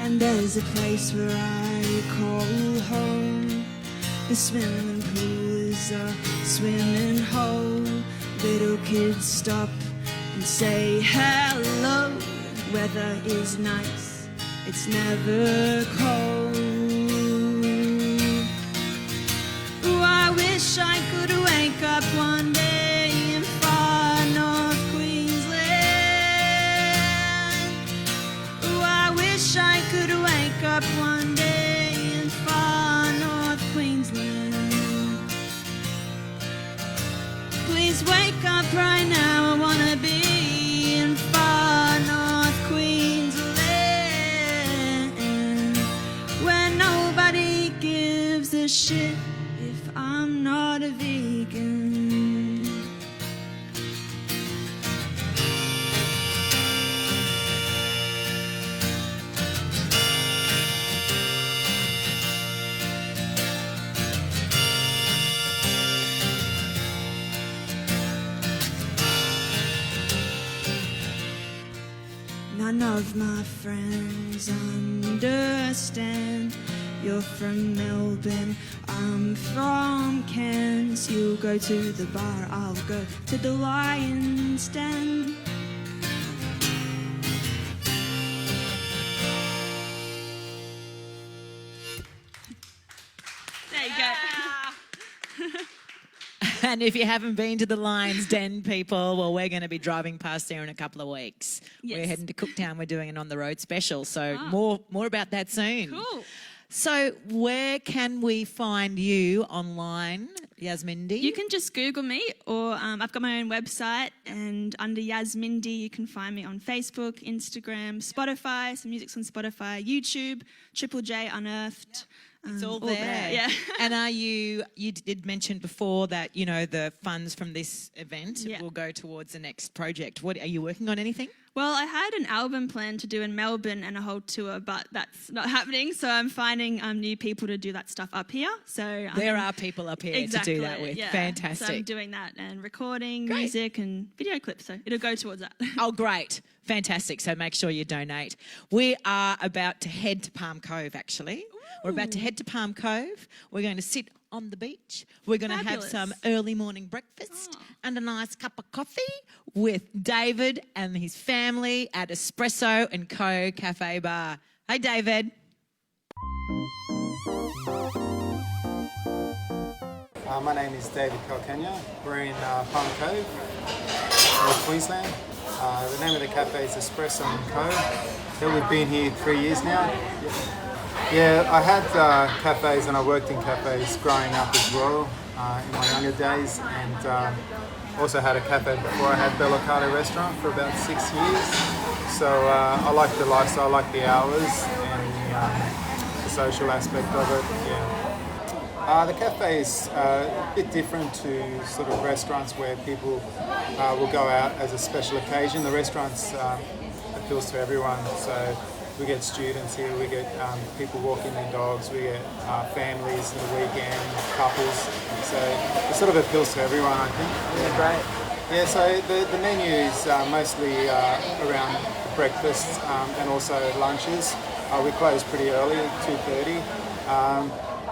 And there's a place where I call home. The swimming pool is a swimming hole. Little kids stop and say hello. Weather is nice, it's never cold. Ooh, I wish I could wake up one day in far north Queensland. Ooh, I wish I could wake up one day in far north Queensland. Please wake up right now, I wanna be in far north Queensland, where nobody gives a shit if I'm not a vegan. None of my friends understand. You're from Melbourne, I'm from Cairns. You go to the bar, I'll go to the lion's den. There you go. And if you haven't been to the Lion's Den, people, well, we're going to be driving past there in a couple of weeks. Yes. We're heading to Cooktown. We're doing an on-the-road special. So more about that soon. Cool. So where can we find you online, Yazmindi? You can just Google me, or I've got my own website, and under Yazmindi you can find me on Facebook, Instagram, Spotify. Some music's on Spotify, YouTube, Triple J Unearthed. It's all there. Yeah. And you did mention before that, you know, the funds from this event will go towards the next project. What are you working on anything? Well, I had an album planned to do in Melbourne and a whole tour, but that's not happening. So I'm finding new people to do that stuff up here. So there are people up here to do that with. Yeah. Fantastic. So I'm doing that and recording music and video clips. So it'll go towards that. Oh, great. Fantastic. So make sure you donate. We are about to head to Palm Cove, actually. We're about to head to Palm Cove. We're going to sit on the beach. We're going to have some early morning breakfast and a nice cup of coffee with David and his family at Espresso & Co. Cafe Bar. Hey, David. My name is David Calcagna. We're in Palm Cove, North Queensland. The name of the cafe is Espresso & Co. Yeah, we've been here 3 years now. Yeah, I had cafes and I worked in cafes growing up as well in my younger days, and also had a cafe before I had Bellocado restaurant for about 6 years. So I like the lifestyle, I like the hours and the social aspect of it. Yeah. The cafe is a bit different to sort of restaurants where people will go out as a special occasion. The restaurants appeals to everyone. So we get students here, we get people walking their dogs, we get families in the weekend, couples. So it sort of appeals to everyone, I think. Yeah, great. Yeah, so the menu is mostly around breakfast and also lunches. We close pretty early, 2:30.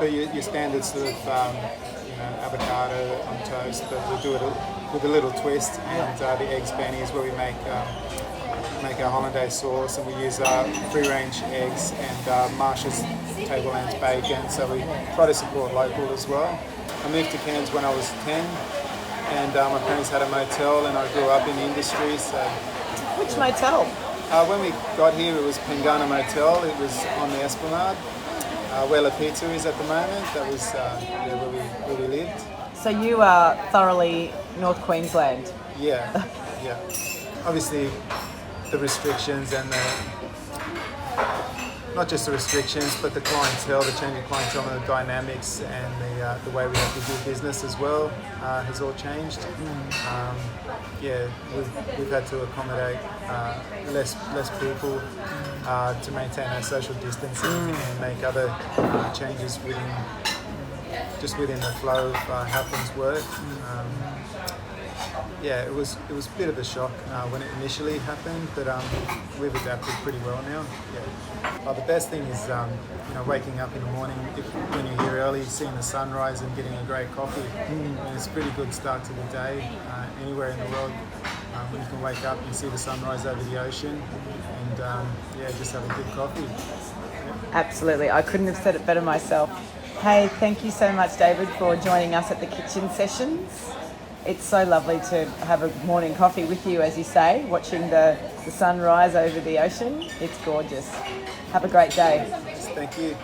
But your standard sort of avocado on toast, but we do it with a little twist, and the eggs bennies where we make our hollandaise sauce, and we use free-range eggs and Marsha's Table Lands bacon, so we try to support local as well. I moved to Cairns when I was 10, and my parents had a motel, and I grew up in the industry. So, Which motel? when we got here, it was Pengana Motel. It was on the Esplanade, where La Pizza is at the moment. That was where we lived. So you are thoroughly North Queensland. Yeah, yeah. obviously the restrictions and not just the restrictions, but the clientele, the changing clientele and the dynamics and the way we have to do business as well has all changed. Yeah, we've had to accommodate less people to maintain our social distancing and make other changes within the flow of how things work. Yeah, it was a bit of a shock when it initially happened, but we've adapted pretty well now. Yeah. The best thing is waking up in the morning when you're here early, seeing the sunrise and getting a great coffee. And it's a pretty good start to the day anywhere in the world when you can wake up and see the sunrise over the ocean and just have a good coffee. Yeah. Absolutely, I couldn't have said it better myself. Hey, thank you so much, David, for joining us at the kitchen sessions. It's so lovely to have a morning coffee with you, as you say, watching the sun rise over the ocean. It's gorgeous. Have a great day. Thank you.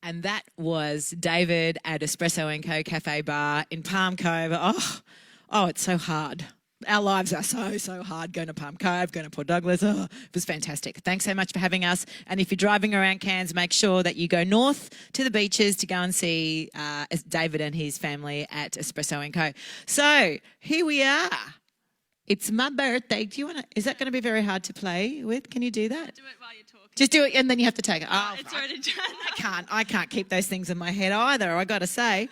And that was David at Espresso & Co Cafe Bar in Palm Cove. Oh, it's so hard. Our lives are so hard going to Palm Cove, going to Port Douglas. Oh, it was fantastic. Thanks so much for having us. And if you're driving around Cairns, make sure that you go north to the beaches to go and see David and his family at Espresso & Co. So here we are. It's my birthday. Is that going to be very hard to play with? Can you do that? Do it while you're talking. Just do it and then you have to take it. Oh, It's already done. I can't keep those things in my head either, I got to say.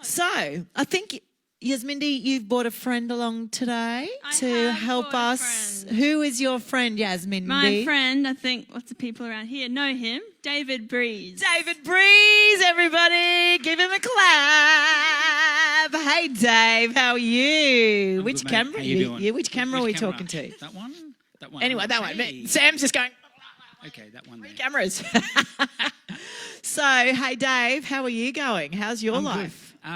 So I think, Yazmindi, you've brought a friend along today to help us. Who is your friend, Yazmindi? My friend, I think lots of people around here know him, David Breeze. David Breeze, everybody. Give him a clap. Hey, Dave, how are you? I'm Which good, camera? mate. How you doing? Which camera are we talking to? That one? That one. Anyway, that one. Hey. Sam's just going... Okay, that one there. Cameras. So, hey, Dave, how are you going? How's your life? Good.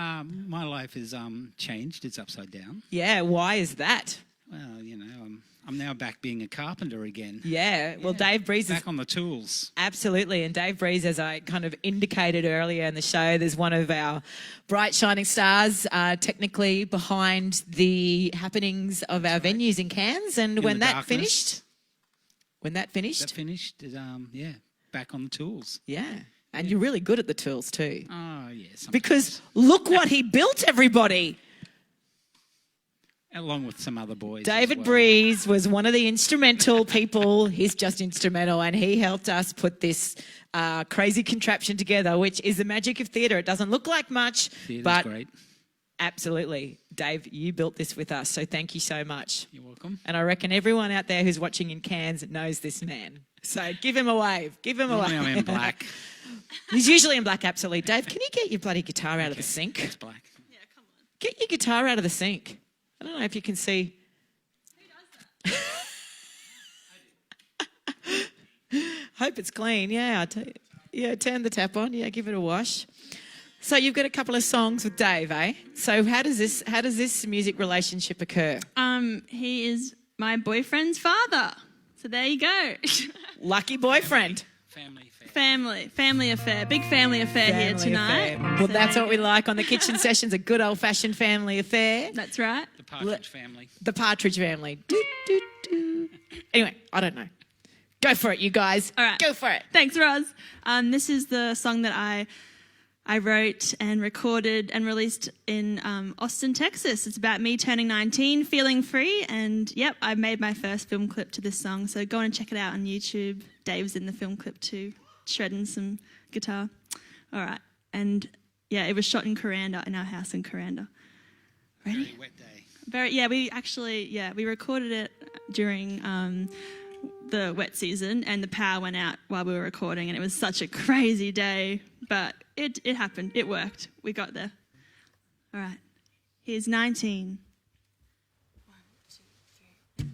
My life is changed. It's upside down. Yeah, why is that? Well, I'm now back being a carpenter again. Yeah, well, Dave Breeze is... Back on the tools. Absolutely, and Dave Breeze, as I kind of indicated earlier in the show, there's one of our bright shining stars technically behind the happenings of our venues in Cairns, and when that finished... That finished, back on the tools. Yeah. And you're really good at the tools too. Oh, yeah. Sometimes. Because look what he built, everybody. Along with some other boys. David Breeze was one of the instrumental people. He's just instrumental, and he helped us put this crazy contraption together, which is the magic of theatre. It doesn't look like much, but great. Absolutely. Dave, you built this with us, so thank you so much. You're welcome. And I reckon everyone out there who's watching in Cairns knows this man. So give him a wave. Give him a wave. I'm in black. He's usually in black, absolutely. Dave, can you get your bloody guitar out of the sink? It's black. Yeah, come on. Get your guitar out of the sink. I don't know if you can see. Who does that? Hope it's clean. Yeah, turn the tap on. Yeah, give it a wash. So you've got a couple of songs with Dave, eh? So how does this music relationship occur? He is my boyfriend's father. So there you go. Lucky boyfriend. Family affair. Big family affair here tonight. Affair. Well, that's what we like on the kitchen sessions, a good old-fashioned family affair. That's right. The Partridge family. The Partridge family. Do, do, do. Anyway, I don't know. Go for it, you guys. All right. Go for it. Thanks, Roz. This is the song that I I wrote and recorded and released in Austin, Texas. It's about me turning 19, feeling free, and yep, I made my first film clip to this song, so go and check it out on YouTube. Dave's in the film clip too, shredding some guitar. All right, and yeah, it was shot in Coranda, in our house in Coranda. Ready? Very wet day. We recorded it during the wet season, and the power went out while we were recording, and it was such a crazy day, but it happened. It worked. We got there. All right. Here's 19. 1, 2, 3.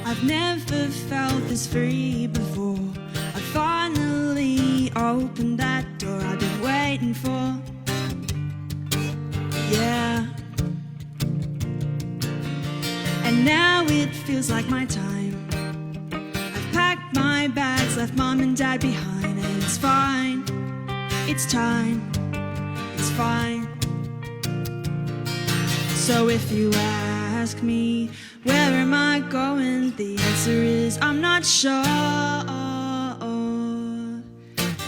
I've never felt this free before. I finally opened that door I've been waiting for. Yeah. And now it feels like my time. I've packed my bags, left mom and dad behind, and it's fine. It's time. It's fine. So if you ask me, where am I going? The answer is I'm not sure.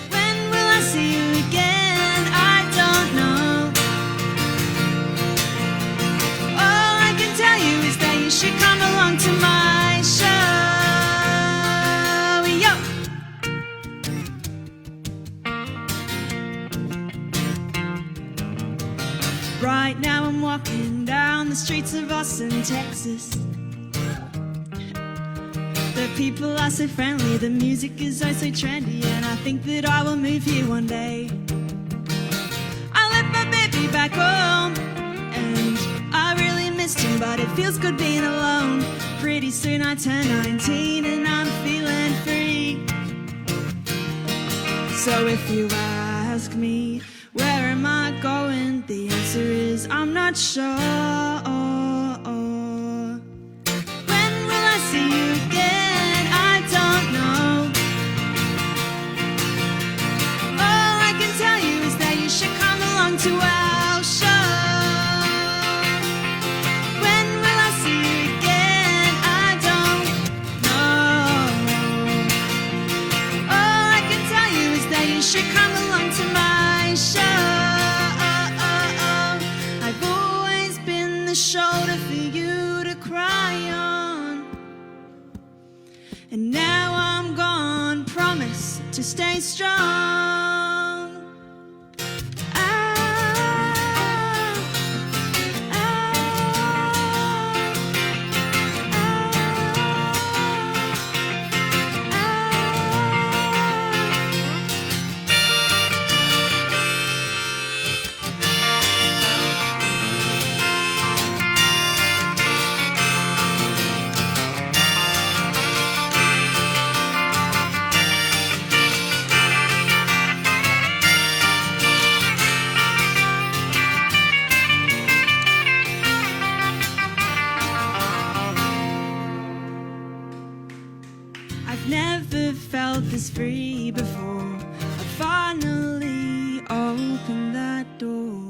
When will I see you again? I don't know. All I can tell you is that you should come along to my show. Yo! Right now I'm walking down the streets of Austin, Texas. The people are so friendly, the music is oh so trendy, and I think that I will move here one day. I left my baby back home, and I really missed him, but it feels good being alone. Pretty soon I turn 19 and I'm feeling free. So if you ask me, where am I going? The answer is I'm not sure. When will I see you again? I don't know. All I can tell you is that you should come along to our show. When will I see you again? I don't know. All I can tell you is that you should come along to my show. I've always been the shoulder for you to cry on, and now I'm gone. Promise to stay strong. I've never felt this free before. I finally opened that door.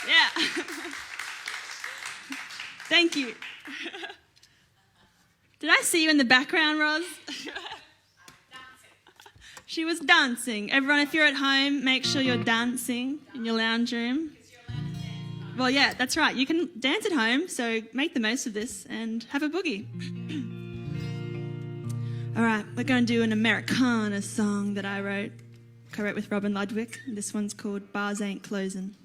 Yeah. Thank you. Did I see you in the background, Roz? She was dancing. Everyone, if you're at home, make sure you're dancing in your lounge room. Well, yeah, that's right. You can dance at home, so make the most of this and have a boogie. All right, we're going to do an Americana song that I wrote, co-wrote with Robin Ludwig. This one's called Bars Ain't Closing.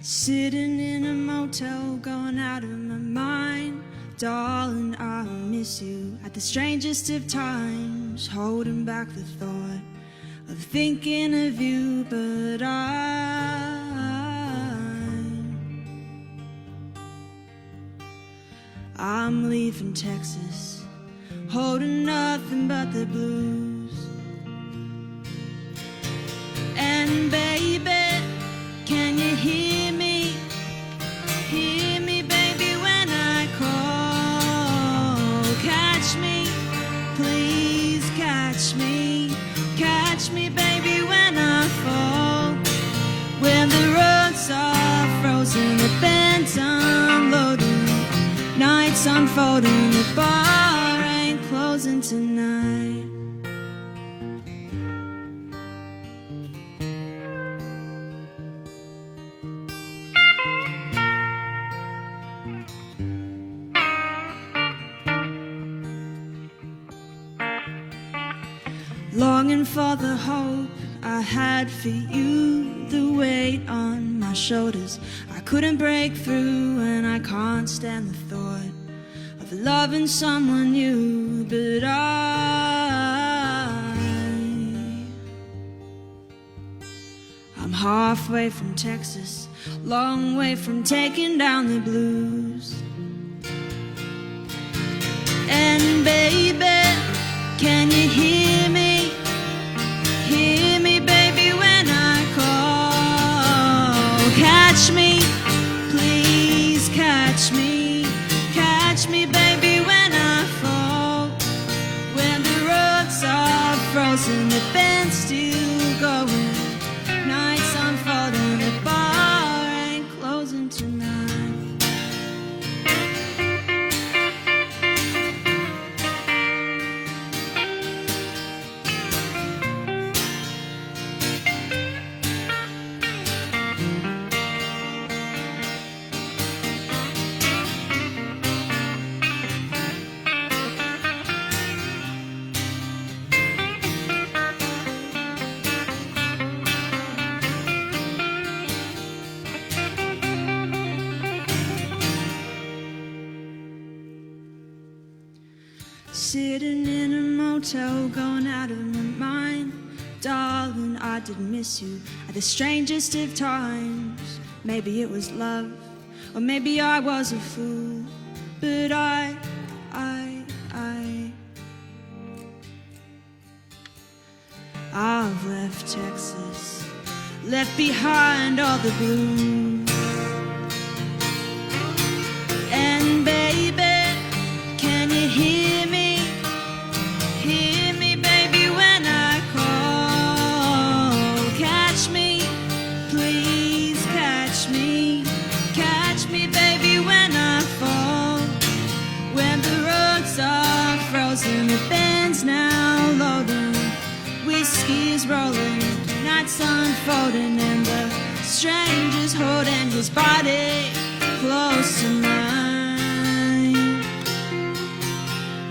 Sitting in a motel, going out of my mind. Darling, I miss you at the strangest of times. Holding back the thought of thinking of you, but I'm leaving Texas holding nothing but the blues. And baby, can you hear me? Hear me, baby, when I call. Catch me, please catch me. Catch me, baby, when I fall. When the roads are frozen, the band's unloading, nights unfolding, the bar ain't closing tonight. Longing for the hope I had for you, the weight on my shoulders I couldn't break through, and I can't stand the thought of loving someone new. But I'm halfway from Texas, long way from taking down the blues. And baby, can you hear me? Hear me, baby, when I call. Catch me, please catch me. Catch me, baby, when I fall. When the roads are frozen, the band's still going, nights unfolding, the bar ain't closing tonight. Sitting in a motel, going out of my mind. Darling, I did miss you at the strangest of times. Maybe it was love, or maybe I was a fool. But I've left Texas, left behind all the blues. And baby, can you hear me? Hear me, baby, when I call. Catch me, please catch me. Catch me, baby, when I fall. When the roads are frozen, the band's now loading, whiskey's rolling, nights unfolding, and the stranger's holding his body close to mine.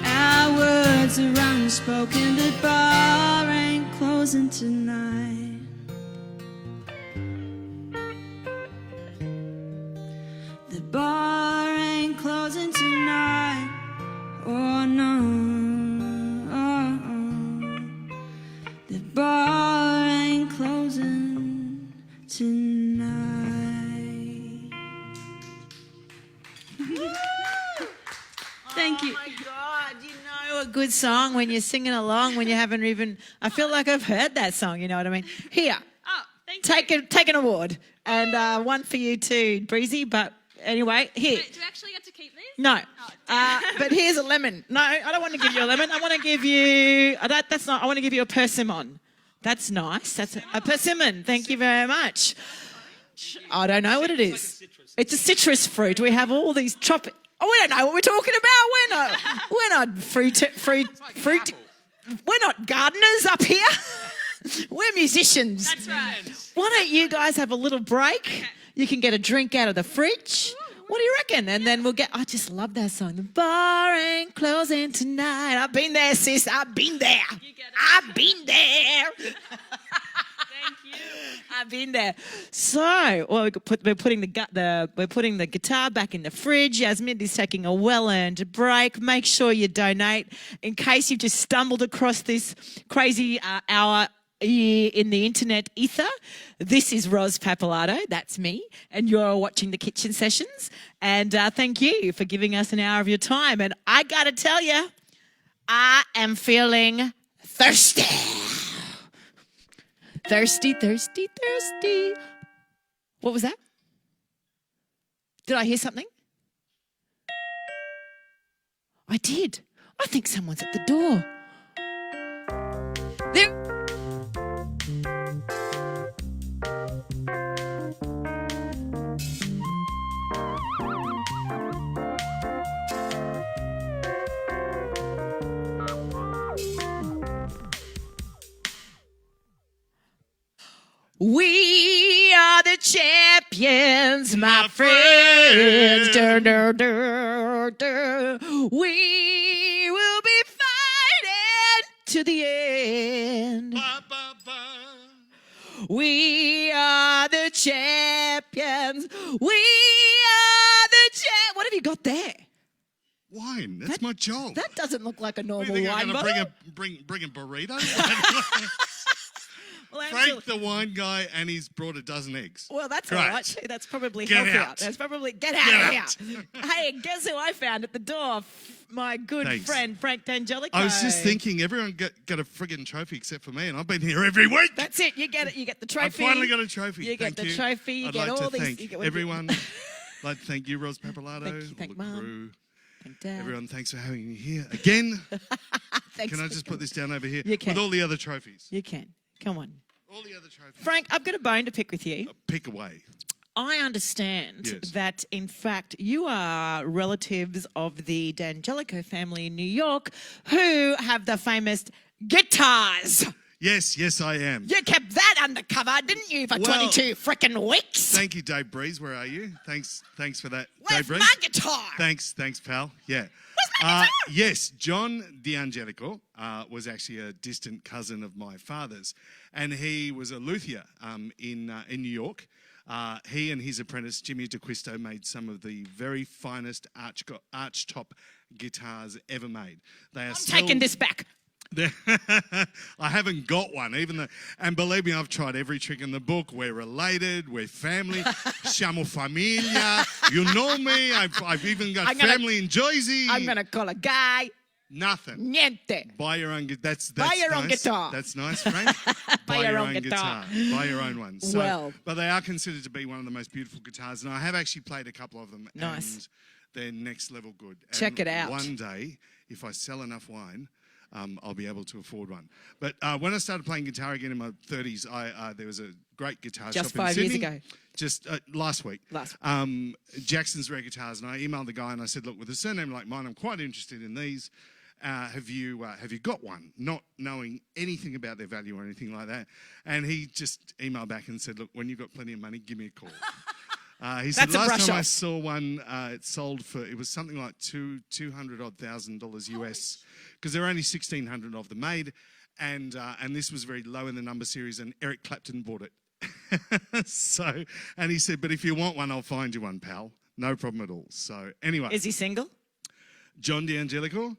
Our words are unspoken, the bar ain't closing tonight. The bar ain't closing tonight. Oh no. The bar ain't closing tonight. Thank you. Oh my God, you know a good song when you're singing along, when you haven't even, I feel like I've heard that song, you know what I mean? Here, Oh, thank you. take an award. And one for you too, Breezy, but anyway, here. Wait, do I actually get to keep these? No, but here's a lemon. No, I don't want to give you a lemon. I want to give you, I want to give you a persimmon. That's nice. That's a persimmon. Thank you very much. I don't know what it is. It's a citrus fruit. We have all these tropic. Oh, we don't know what we're talking about. We're not fruit. We're not gardeners up here. We're musicians. That's right. Why don't you guys have a little break? Okay. You can get a drink out of the fridge. What do you reckon? And then we'll get, I just love that song. The bar ain't closing tonight. I've been there, sis. I've been there. You get it. I've been there. Thank you. I've been there. So, well, we're putting the guitar back in the fridge. Yazmindi's taking a well-earned break. Make sure you donate in case you've just stumbled across this crazy hour in the internet ether. This is Ros Papalato, that's me, and you're watching the Kitchen Sessions. And thank you for giving us an hour of your time. And I got to tell you, I am feeling thirsty. Thirsty, thirsty, thirsty. What was that? Did I hear something? I did. I think someone's at the door. There. We are the champions, my friends. Dur, dur, dur, dur. We will be fighting to the end. Ba, ba, ba. We are the champions. We are the champ. What have you got there? Wine. That's my job. That doesn't look like a What do normal you think, wine I'm bottle. going to bring a burrito? Well, Frank, the wine guy, and he's brought a dozen eggs. Well, that's Great. all right. That's probably Get healthier. out. That's probably get Get out out. of here. Hey, guess who I found at the door? My good Thanks. friend Frank D'Angelico. I was just thinking, everyone got a friggin' trophy except for me, and I've been here every week. That's it. You get it. You get the I trophy. finally got a trophy. You get Thank the trophy. You I'd get like all to these. thank you get everyone. I'd like to thank you, Ros Papalato, Thank you. Thank all the Mum. crew. Thank Dad. Everyone, thanks for having me here again. Thanks Can I for just coming. put this down over here You can. with all the other trophies? You can. Come on. All the other trophies. Frank, I've got a bone to pick with you. Pick away. I understand Yes. that, in fact, you are relatives of the D'Angelico family in New York who have the famous guitars. Yes, I am. You kept that undercover, didn't you, for Well, 22 frickin' weeks? Thank you, Dave Breeze. Where are you? Thanks for that, Where's Dave Breeze. my guitar? Thanks, pal. Yeah. Where's my guitar? Yes, John D'Angelico was actually a distant cousin of my father's, and he was a luthier in New York. He and his apprentice Jimmy DeQuisto made some of the very finest archtop guitars ever made. They are I'm taking this back. I haven't got one, and believe me, I've tried every trick in the book. We're related, we're family, siamo familia. You know me. I've even got family in Jersey. I'm going to call a guy. Nothing. Niente. Buy your own. That's Buy your own nice. guitar. That's nice, Frank. Buy your own guitar. Buy your own one. So, Well. but they are considered to be one of the most beautiful guitars, and I have actually played a couple of them. Nice. And they're next level good. Check And it out. One day, if I sell enough wine, I'll be able to afford one. But when I started playing guitar again in my 30s, there was a great guitar Just shop in 5 years Sydney. ago. Just last week. Jackson's Rare Guitars, and I emailed the guy and I said, look, with a surname like mine, I'm quite interested in these. Have you got one? Not knowing anything about their value or anything like that. And he just emailed back and said, look, when you've got plenty of money, give me a call. He said, That's a last brush time I off. saw one, it sold for, it was something like $200,000 US, because there were only 1,600 of them made, and this was very low in the number series, and Eric Clapton bought it. So, and he said, but if you want one, I'll find you one, pal. No problem at all. So, anyway. Is he single? John D'Angelico.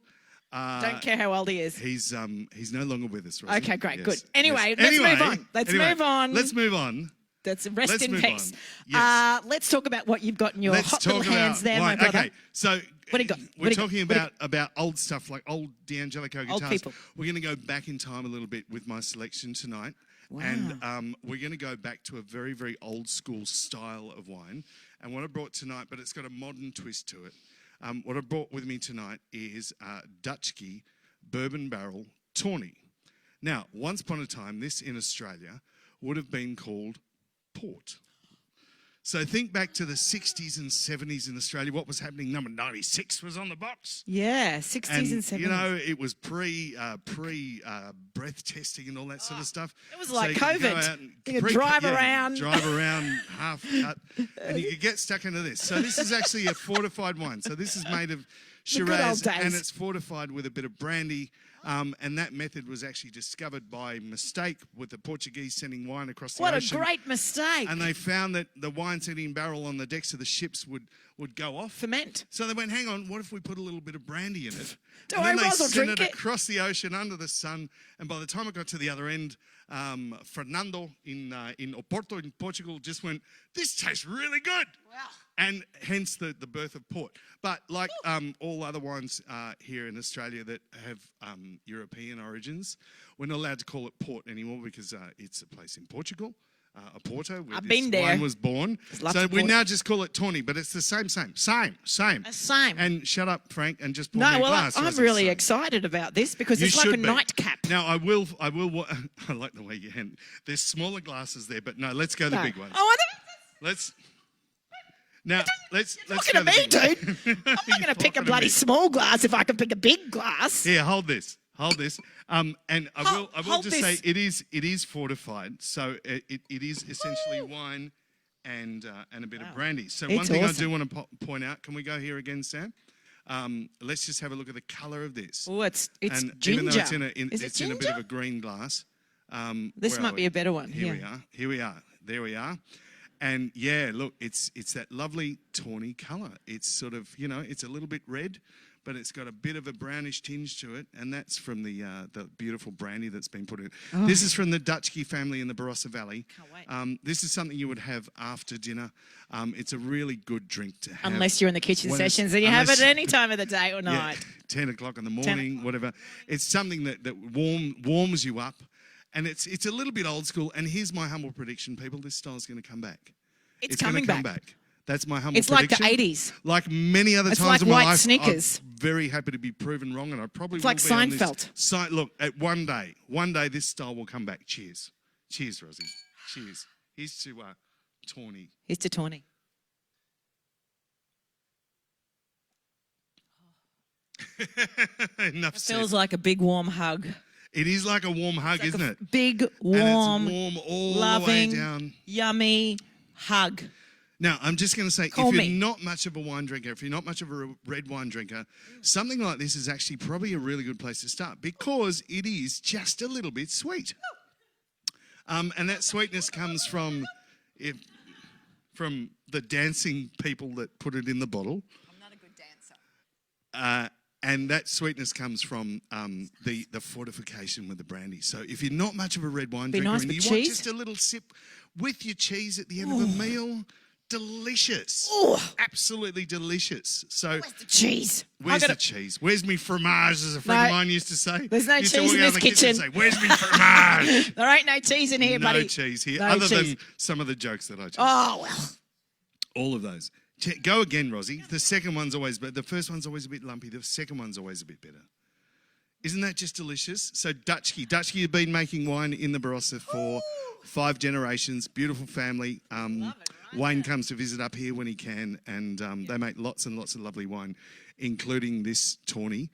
Don't care how old he is. He's no longer with us, Rosie. Okay, great, Yes, good. Anyway, yes. let's move on. Let's move on. Let's move on. Rest Let's in move peace. on. Yes. Let's talk about what you've got in your Let's hot talk little hands about there, wine. my brother. Okay, so What do you got? we're What do you talking got? about old stuff, like old D'Angelico guitars. Old people. We're going to go back in time a little bit with my selection tonight. Wow. And we're going to go back to a very, very old school style of wine. And what I brought tonight, but it's got a modern twist to it. What I brought with me tonight is Dutchke Bourbon Barrel Tawny. Now, once upon a time, this in Australia would have been called port. So think back to the 60s and 70s in Australia. What was happening? Number 96 was on the box. Yeah, 60s and 70s. You know, it was pre breath testing and all that sort of stuff. It was like you could go COVID. out and You could drive drive around half cut, and you could get stuck into this. So this is actually a fortified wine. So this is made of The good old Shiraz, days. and it's fortified with a bit of brandy. And that method was actually discovered by mistake with the Portuguese sending wine across the What a ocean. great mistake. And they found that the wine sitting barrel on the decks of the ships would go off. Ferment. So they went, hang on, what if we put a little bit of brandy in it? Don't And then worry, they Roz will sent drink it it. across the ocean under the sun. And by the time it got to the other end, Fernando in Oporto in Portugal just went, this tastes really good. Wow. And hence the birth of port. But like all other wines here in Australia that have European origins, we're not allowed to call it port anymore because it's a place in Portugal. Porto, where I've this been there. wine was born. So we now just call it Tawny, but it's the same. Same. And shut up, Frank, and just pour No, me a well, glass. I'm Rosie. really Same. excited about this because You it's like a should be. nightcap. Now, I will. I like the way you hand. There's smaller glasses there, but no, let's go the No. big ones. Oh, Let's talking go to me, the big dude. I'm not going to pick a talking to bloody me. small glass if I can pick a big glass. Here, hold this. And I will Hold just this. say it is fortified, so it is essentially wine and a bit of brandy. So one It's thing awesome. I do want to point out. Can we go here again, Sam? Let's just have a look at the colour of this. Oh, it's And ginger. even though it's Is it it's in a bit ginger? of a green glass. This where might are be we? a better one. Here we are. Here we are. There we are. And yeah, look, it's that lovely tawny colour. It's sort of, it's a little bit red, but it's got a bit of a brownish tinge to it, and that's from the beautiful brandy that's been put in. Oh. This is from the Dutchke family in the Barossa Valley. Can't wait. This is something you would have after dinner. It's a really good drink to have. Unless you're in the kitchen when it's- sessions and you have it unless- any time of the day or yeah, night. 10 o'clock in the morning, whatever. It's something that warms you up. And it's a little bit old school. And here's my humble prediction, people. This style's going to come back. It's gonna coming come back. That's my humble It's like prediction. the 80s. Like many other It's times like in my white life, sneakers. I'm very happy to be proven wrong, and I probably It's will like be on this Seinfeld. Look, at one day, this style will come back. Cheers. Cheers, Rosie. Cheers. Here's to Tawny. Here's to Tawny. Enough It said. feels like a big warm hug. It is like a warm hug, isn't it? Big, And warm, it's warm all loving, the way down. yummy hug. Now, I'm just going to say, Call if me. you're not much of a wine drinker, if you're not much of a red wine drinker, something like this is actually probably a really good place to start because it is just a little bit sweet. And that sweetness comes from the dancing people that put it in the bottle. I'm not a good dancer. And that sweetness comes from the fortification with the brandy. So if you're not much of a red wine Be drinker nice and with you want cheese. just a little sip with your cheese at the end of a meal, delicious. Ooh. Absolutely delicious. So Where's the cheese? where's the cheese? Where's me fromage, as a friend of No, mine used to say? there's no Used to cheese walk in out this of the kitchen and kitchen. say, where's me fromage? There ain't no cheese in here, No buddy. cheese here, No other cheese. than some of the jokes that I told. Oh, well. All of those. Go again, Rosie. The second one's always better. The first one's always a bit lumpy. The second one's always a bit better. Isn't that just delicious? So Dutchke have been making wine in the Barossa for 5 generations. Beautiful family. Wayne comes to visit up here when he can, and they make lots and lots of lovely wine, including this Tawny,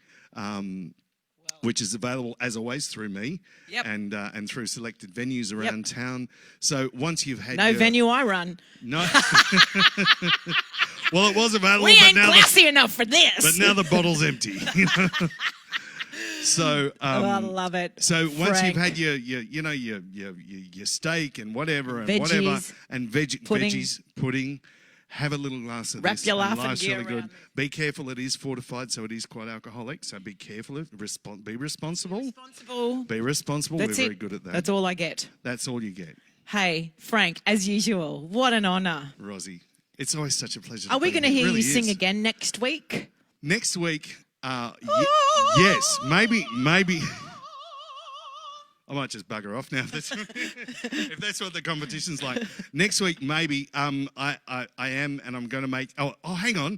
which is available as always through me and through selected venues around town. So once you've had No venue I run. no. Well, it was available, We but ain't now classy enough for this. but now the bottle's empty. So I love it. So once Frank. you've had your steak and whatever and Veggies, whatever and pudding. veggies, pudding, have a little glass of Wrap this. your and laughing life's gear really good. around Be careful, it is fortified, so it is quite alcoholic. So be careful. Be responsible. Be responsible. That's We're it. very good at that. That's all I get. That's all you get, Hey, Frank, as usual, what an honour. Rosie. It's always such a pleasure. Are we going going to hear really you sing is. again next week? Next week? Yes, maybe. I might just bugger off now if that's what the competition's like. Next week, maybe. I am, and I'm going to make. Oh, hang on.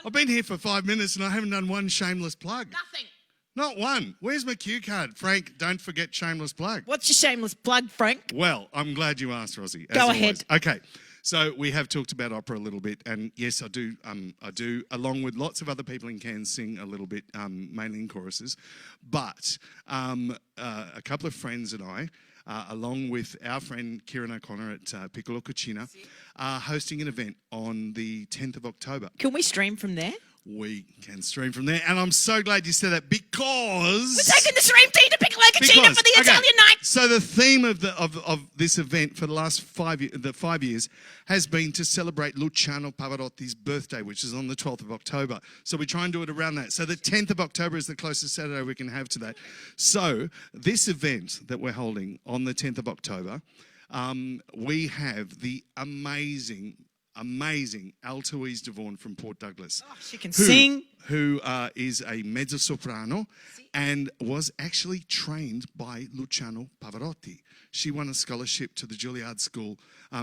I've been here for 5 minutes, and I haven't done one shameless plug. Nothing. Not one. Where's my cue card, Frank? Don't forget shameless plug. What's your shameless plug, Frank? Well, I'm glad you asked, Rosie. Go ahead. Okay. So we have talked about opera a little bit, and yes, I do, along with lots of other people in Cairns, sing a little bit, mainly in choruses. But a couple of friends and I, along with our friend Kieran O'Connor at Piccolo Cucina, are hosting an event on the 10th of October. Can we stream from there? we can stream from there. And I'm so glad you said that because We're taking the stream team to Piccolacina for the Italian night. So the theme of this event for the last 5 years has been to celebrate Luciano Pavarotti's birthday, which is on the 12th of October. So we try and do it around that. So the 10th of October is the closest Saturday we can have to that. So this event that we're holding on the 10th of October, we have the amazing Altoise Devon from Port Douglas. Oh, she can sing. Who is a mezzo-soprano and was actually trained by Luciano Pavarotti. She won a scholarship to the Juilliard School.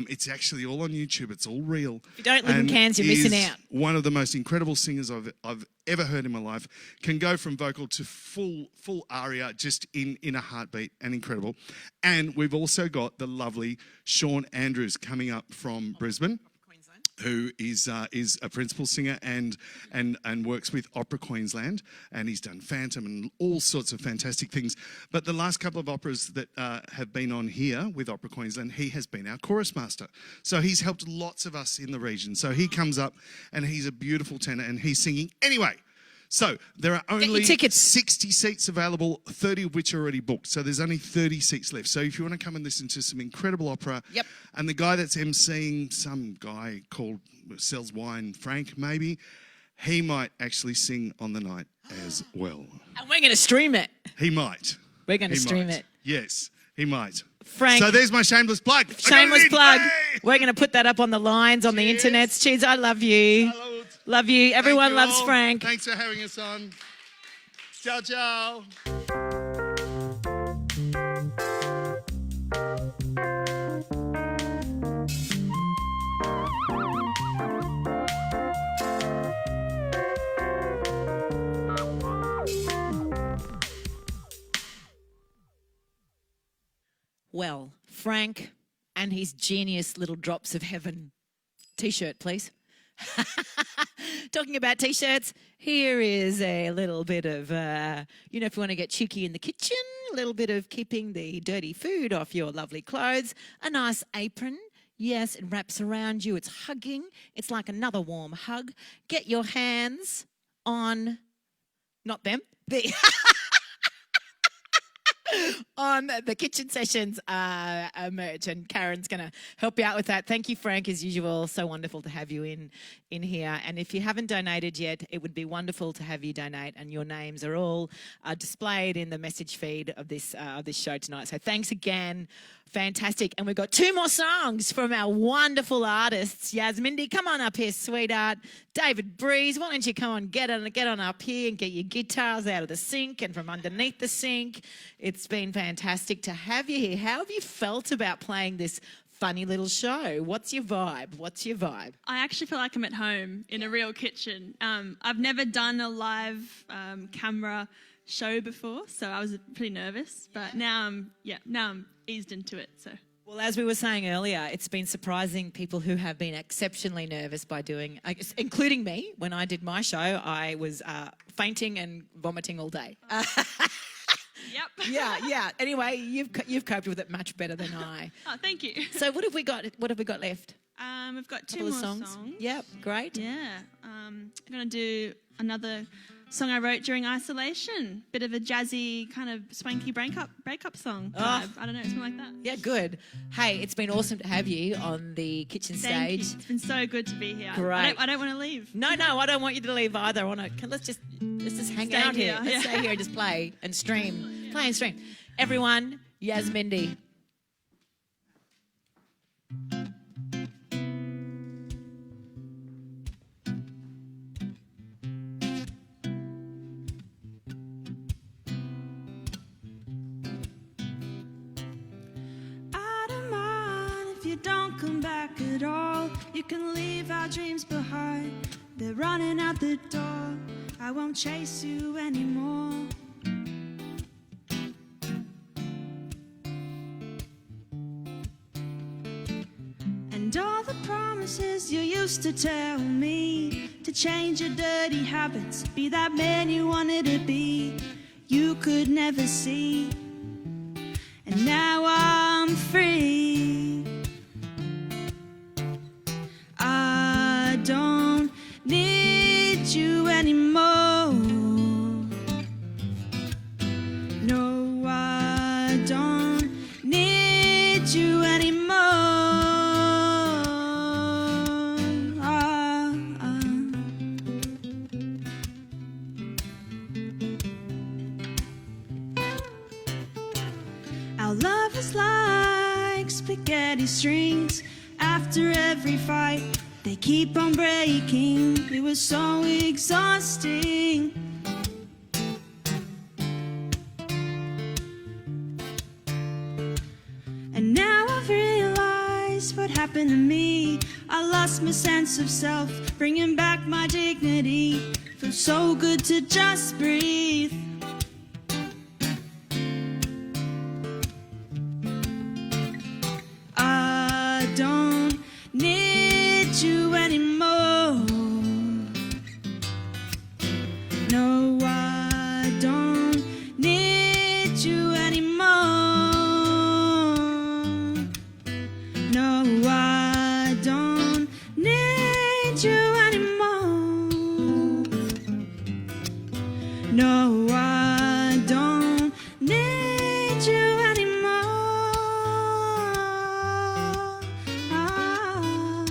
It's actually all on YouTube. It's all real. If you don't live in Cairns, you're missing out. One of the most incredible singers I've ever heard in my life. Can go from vocal to full aria just in a heartbeat, and incredible. And we've also got the lovely Sean Andrews coming up from Brisbane, who is a principal singer and works with Opera Queensland, and he's done Phantom and all sorts of fantastic things. But the last couple of operas that have been on here with Opera Queensland, he has been our chorus master. So he's helped lots of us in the region. So he comes up and he's a beautiful tenor and he's singing. Anyway, so there are only 60 seats available, 30 of which are already booked. So there's only 30 seats left. So if you want to come and listen to some incredible opera, and the guy that's emceeing, some guy called sells wine, Frank maybe, he might actually sing on the night as well. And we're going to stream it. He might. We're going to stream it. Yes, he might. Frank. So there's my shameless plug. Shameless plug. We're going to put that up on the lines, on the internet. Cheers, I love you. Love you. Everyone loves Frank. Thanks for having us on. Ciao, ciao. Well, Frank and his genius little drops of heaven. T-shirt, please. Talking about T-shirts, here is a little bit of, if you want to get cheeky in the kitchen, a little bit of keeping the dirty food off your lovely clothes, a nice apron. Yes, it wraps around you. It's hugging. It's like another warm hug. Get your hands on, not them, on the Kitchen Sessions merch, and Karen's going to help you out with that. Thank you, Frank, as usual. So wonderful to have you in here. And if you haven't donated yet, it would be wonderful to have you donate, and your names are all displayed in the message feed of this show tonight. So thanks again. Fantastic. And we've got 2 more songs from our wonderful artists. Yazmindi, come on up here, sweetheart. David Breeze, why don't you come on, get on up here and get your guitars out of the sink and from underneath the sink. It's been fantastic to have you here. How have you felt about playing this funny little show? What's your vibe? I actually feel like I'm at home in a real kitchen. I've never done a live camera show before, so I was pretty nervous, but now I'm eased into it. So, well, as we were saying earlier, it's been surprising people who have been exceptionally nervous by doing, including me. When I did my show, I was fainting and vomiting all day. Yep. Yeah. Anyway, you've coped with it much better than I. Oh, thank you. So what have we got left? We've got 2 Couple more of songs. Yep, great. Yeah. I'm going to do another song I wrote during isolation. Bit of a jazzy, kind of swanky breakup song vibe. I don't know, something like that. Yeah, good. Hey, it's been awesome to have you on the kitchen stage. You. It's been so good to be here. Great. I don't want to leave. No, I don't want you to leave either. Let's just hang out here. Let's stay here and just play and stream. Play and stream. Everyone, Yazmindi. Don't come back at all. You can leave our dreams behind. They're running out the door. I won't chase you anymore. And all the promises you used to tell me to change your dirty habits, be that man you wanted to be, you could never see. And now I'm free. I don't need you anymore. steady strings. After every fight, they keep on breaking. It was so exhausting. And now I've realized what happened to me. I lost my sense of self, bringing back my dignity. Feels so good to just breathe. I don't need you anymore. No, I don't need you anymore. No, I don't need you anymore. No, I don't need you anymore. Ah.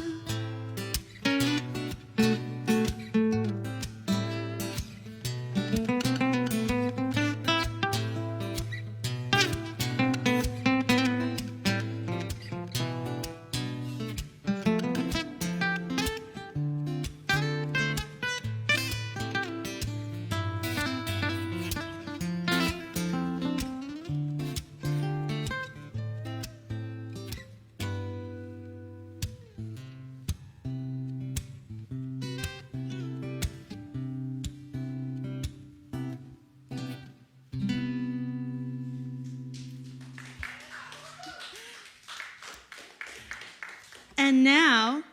And now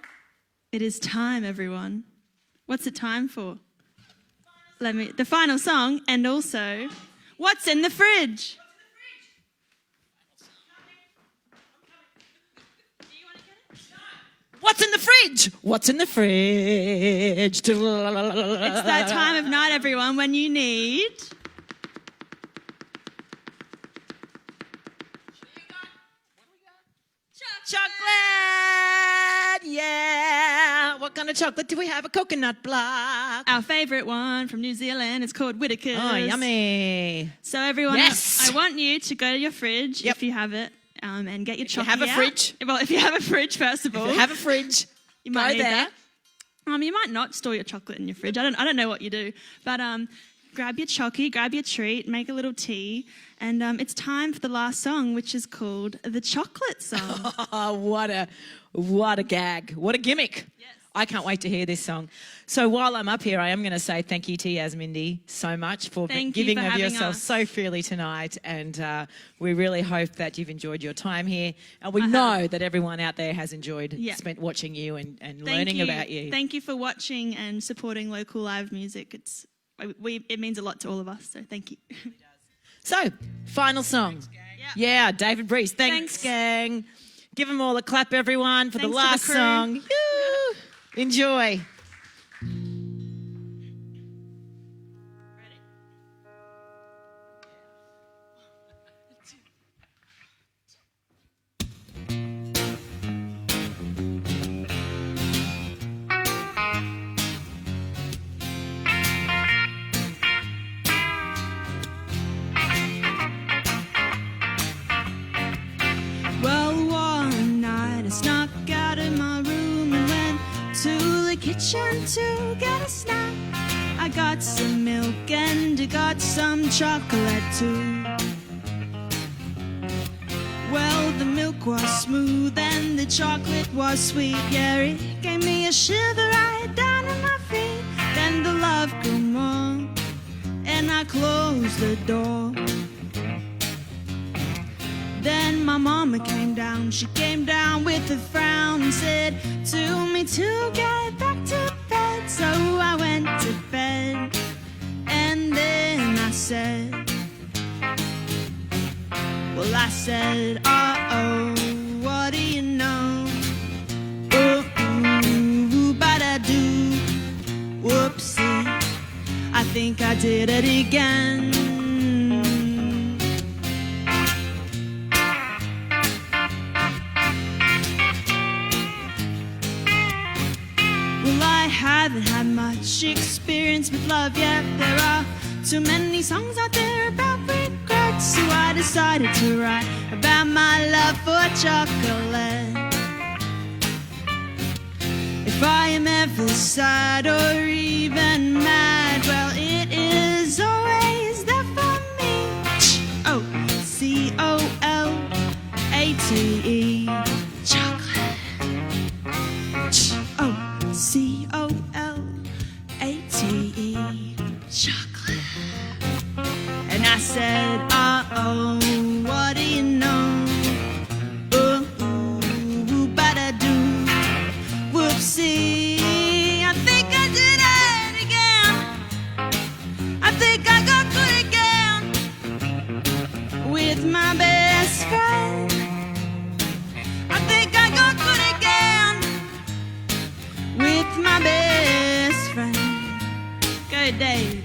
it is time, everyone. What's it time for? The final song, and also, what's in the fridge? What's in the fridge? What's in the fridge? It's that time of night, everyone, when you need... Chocolate! Yeah! What kind of chocolate do we have? A coconut block. Our favourite one from New Zealand. It's called Whittaker's. Oh, yummy. So everyone, Yes. I want you to go to your fridge, Yep. if you have it, and get your If you chocolate have a out. fridge. Well, if you have a fridge, first of all. If you have a fridge, You might go need there. that. You might not store your chocolate in your fridge. I don't know what you do, but grab your chocky, grab your treat, make a little tea, and it's time for the last song, which is called the Chocolate Song. Oh, what a gag. What a gimmick. Yes. I can't wait to hear this song. So while I'm up here, I am going to say thank you to Yazmindi so much for Thank you giving for of having yourself us. so freely tonight. And we really hope that you've enjoyed your time here. And we I know have. that everyone out there has enjoyed Yeah. spent watching you and Thank learning about you. Thank you for watching and supporting local live music. It means a lot to all of us, so thank you. So, final song. Yeah, David Breeze. Thanks, Thanks. gang. Give them all a clap, everyone, for the Thanks to the last crew. song. Yoo! Enjoy. Well, one night I snuck out of my room and went to the kitchen to get a snack. I got some milk and I got some chocolate too. Well, the milk was smooth and the chocolate was sweet. Yeah, it gave me a shiver right down in my feet. Then the love grew more and I closed the door. Then my mama came down, she came down with a frown and said to me to get back to bed. So I went to bed and then I said, well, I said, uh-oh, what do you know? Ooh, ba-da-doo, whoopsie, I think I did it again. Well, I haven't had much experience with love yet. There are too many songs out there about regrets. So I decided to write about my love for chocolate. If I am ever sad or even mad, well, it is always there for me. Oh, C-O-L-A-T-E, chocolate. Oh, C-O-L-A-T-E, chocolate. And I said, uh-oh, what do you know? Ooh, ba-da-doo, whoopsie. I think I did it again. I think I got good again with my best friend. I think I got good again with my best friend. Go, Dave.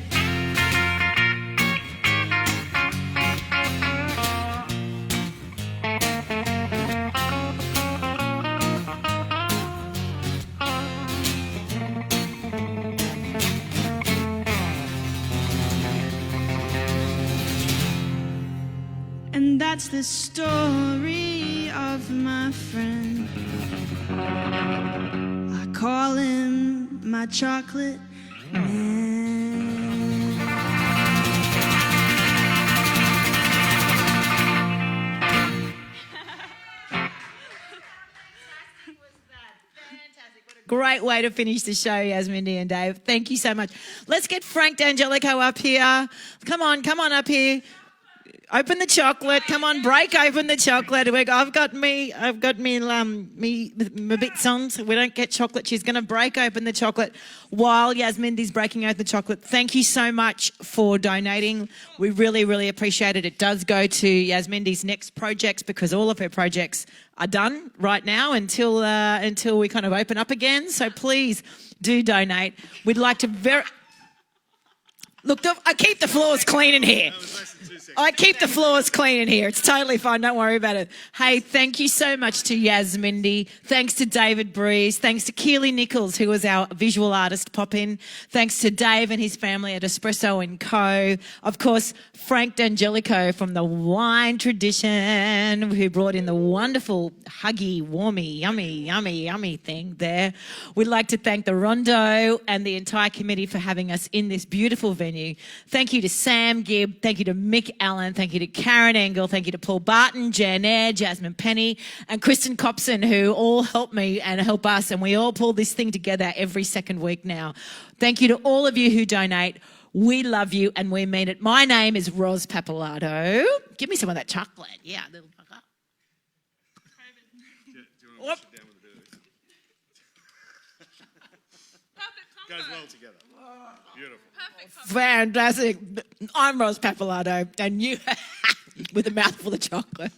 And that's the story of my friend. I call him my chocolate man. Great way to finish the show, Yazmindi and Dave. Thank you so much. Let's get Frank D'Angelico up here. Come on up here. Open the chocolate. Come on, break open the chocolate. I've got me bits on, so we don't get chocolate. She's going to break open the chocolate while Yazmindi's breaking open the chocolate. Thank you so much for donating. We really, really appreciate it. It does go to Yazmindi's next projects because all of her projects are done right now until we kind of open up again. So please do donate. We'd like to Look, I keep the floors clean in here. I keep the floors clean in here. It's totally fine. Don't worry about it. Hey, thank you so much to Yazmindi. Thanks to David Breeze. Thanks to Keely Nichols, who was our visual artist pop-in. Thanks to Dave and his family at Espresso & Co. Of course, Frank D'Angelico from the Wine Tradition, who brought in the wonderful, huggy, warmy, yummy thing there. We'd like to thank the Rondo and the entire committee for having us in this beautiful venue. Thank you to Sam Gibb. Thank you to Mick Allen. Thank you to Karen Engel. Thank you to Paul Barton, Jan Eyre, Jasmine Penny, and Kristen Copson, who all help me and help us, and we all pull this thing together every second week now. Thank you to all of you who donate. We love you and we mean it. My name is Ros Papalato. Give me some of that chocolate. Yeah, a little fuck up. Whoop. Goes well together. Beautiful. Fantastic. I'm Ros Papalato, and you, with a mouthful of chocolate.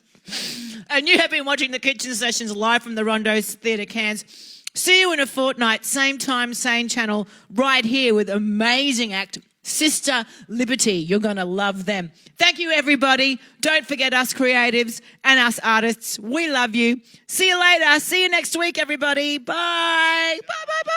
And you have been watching the Kitchen Sessions live from the Rondo's Theatre Cairns. See you in a fortnight, same time, same channel, right here with amazing act, Sister Liberty. You're going to love them. Thank you, everybody. Don't forget us creatives and us artists. We love you. See you later. See you next week, everybody. Bye. Bye, bye, bye.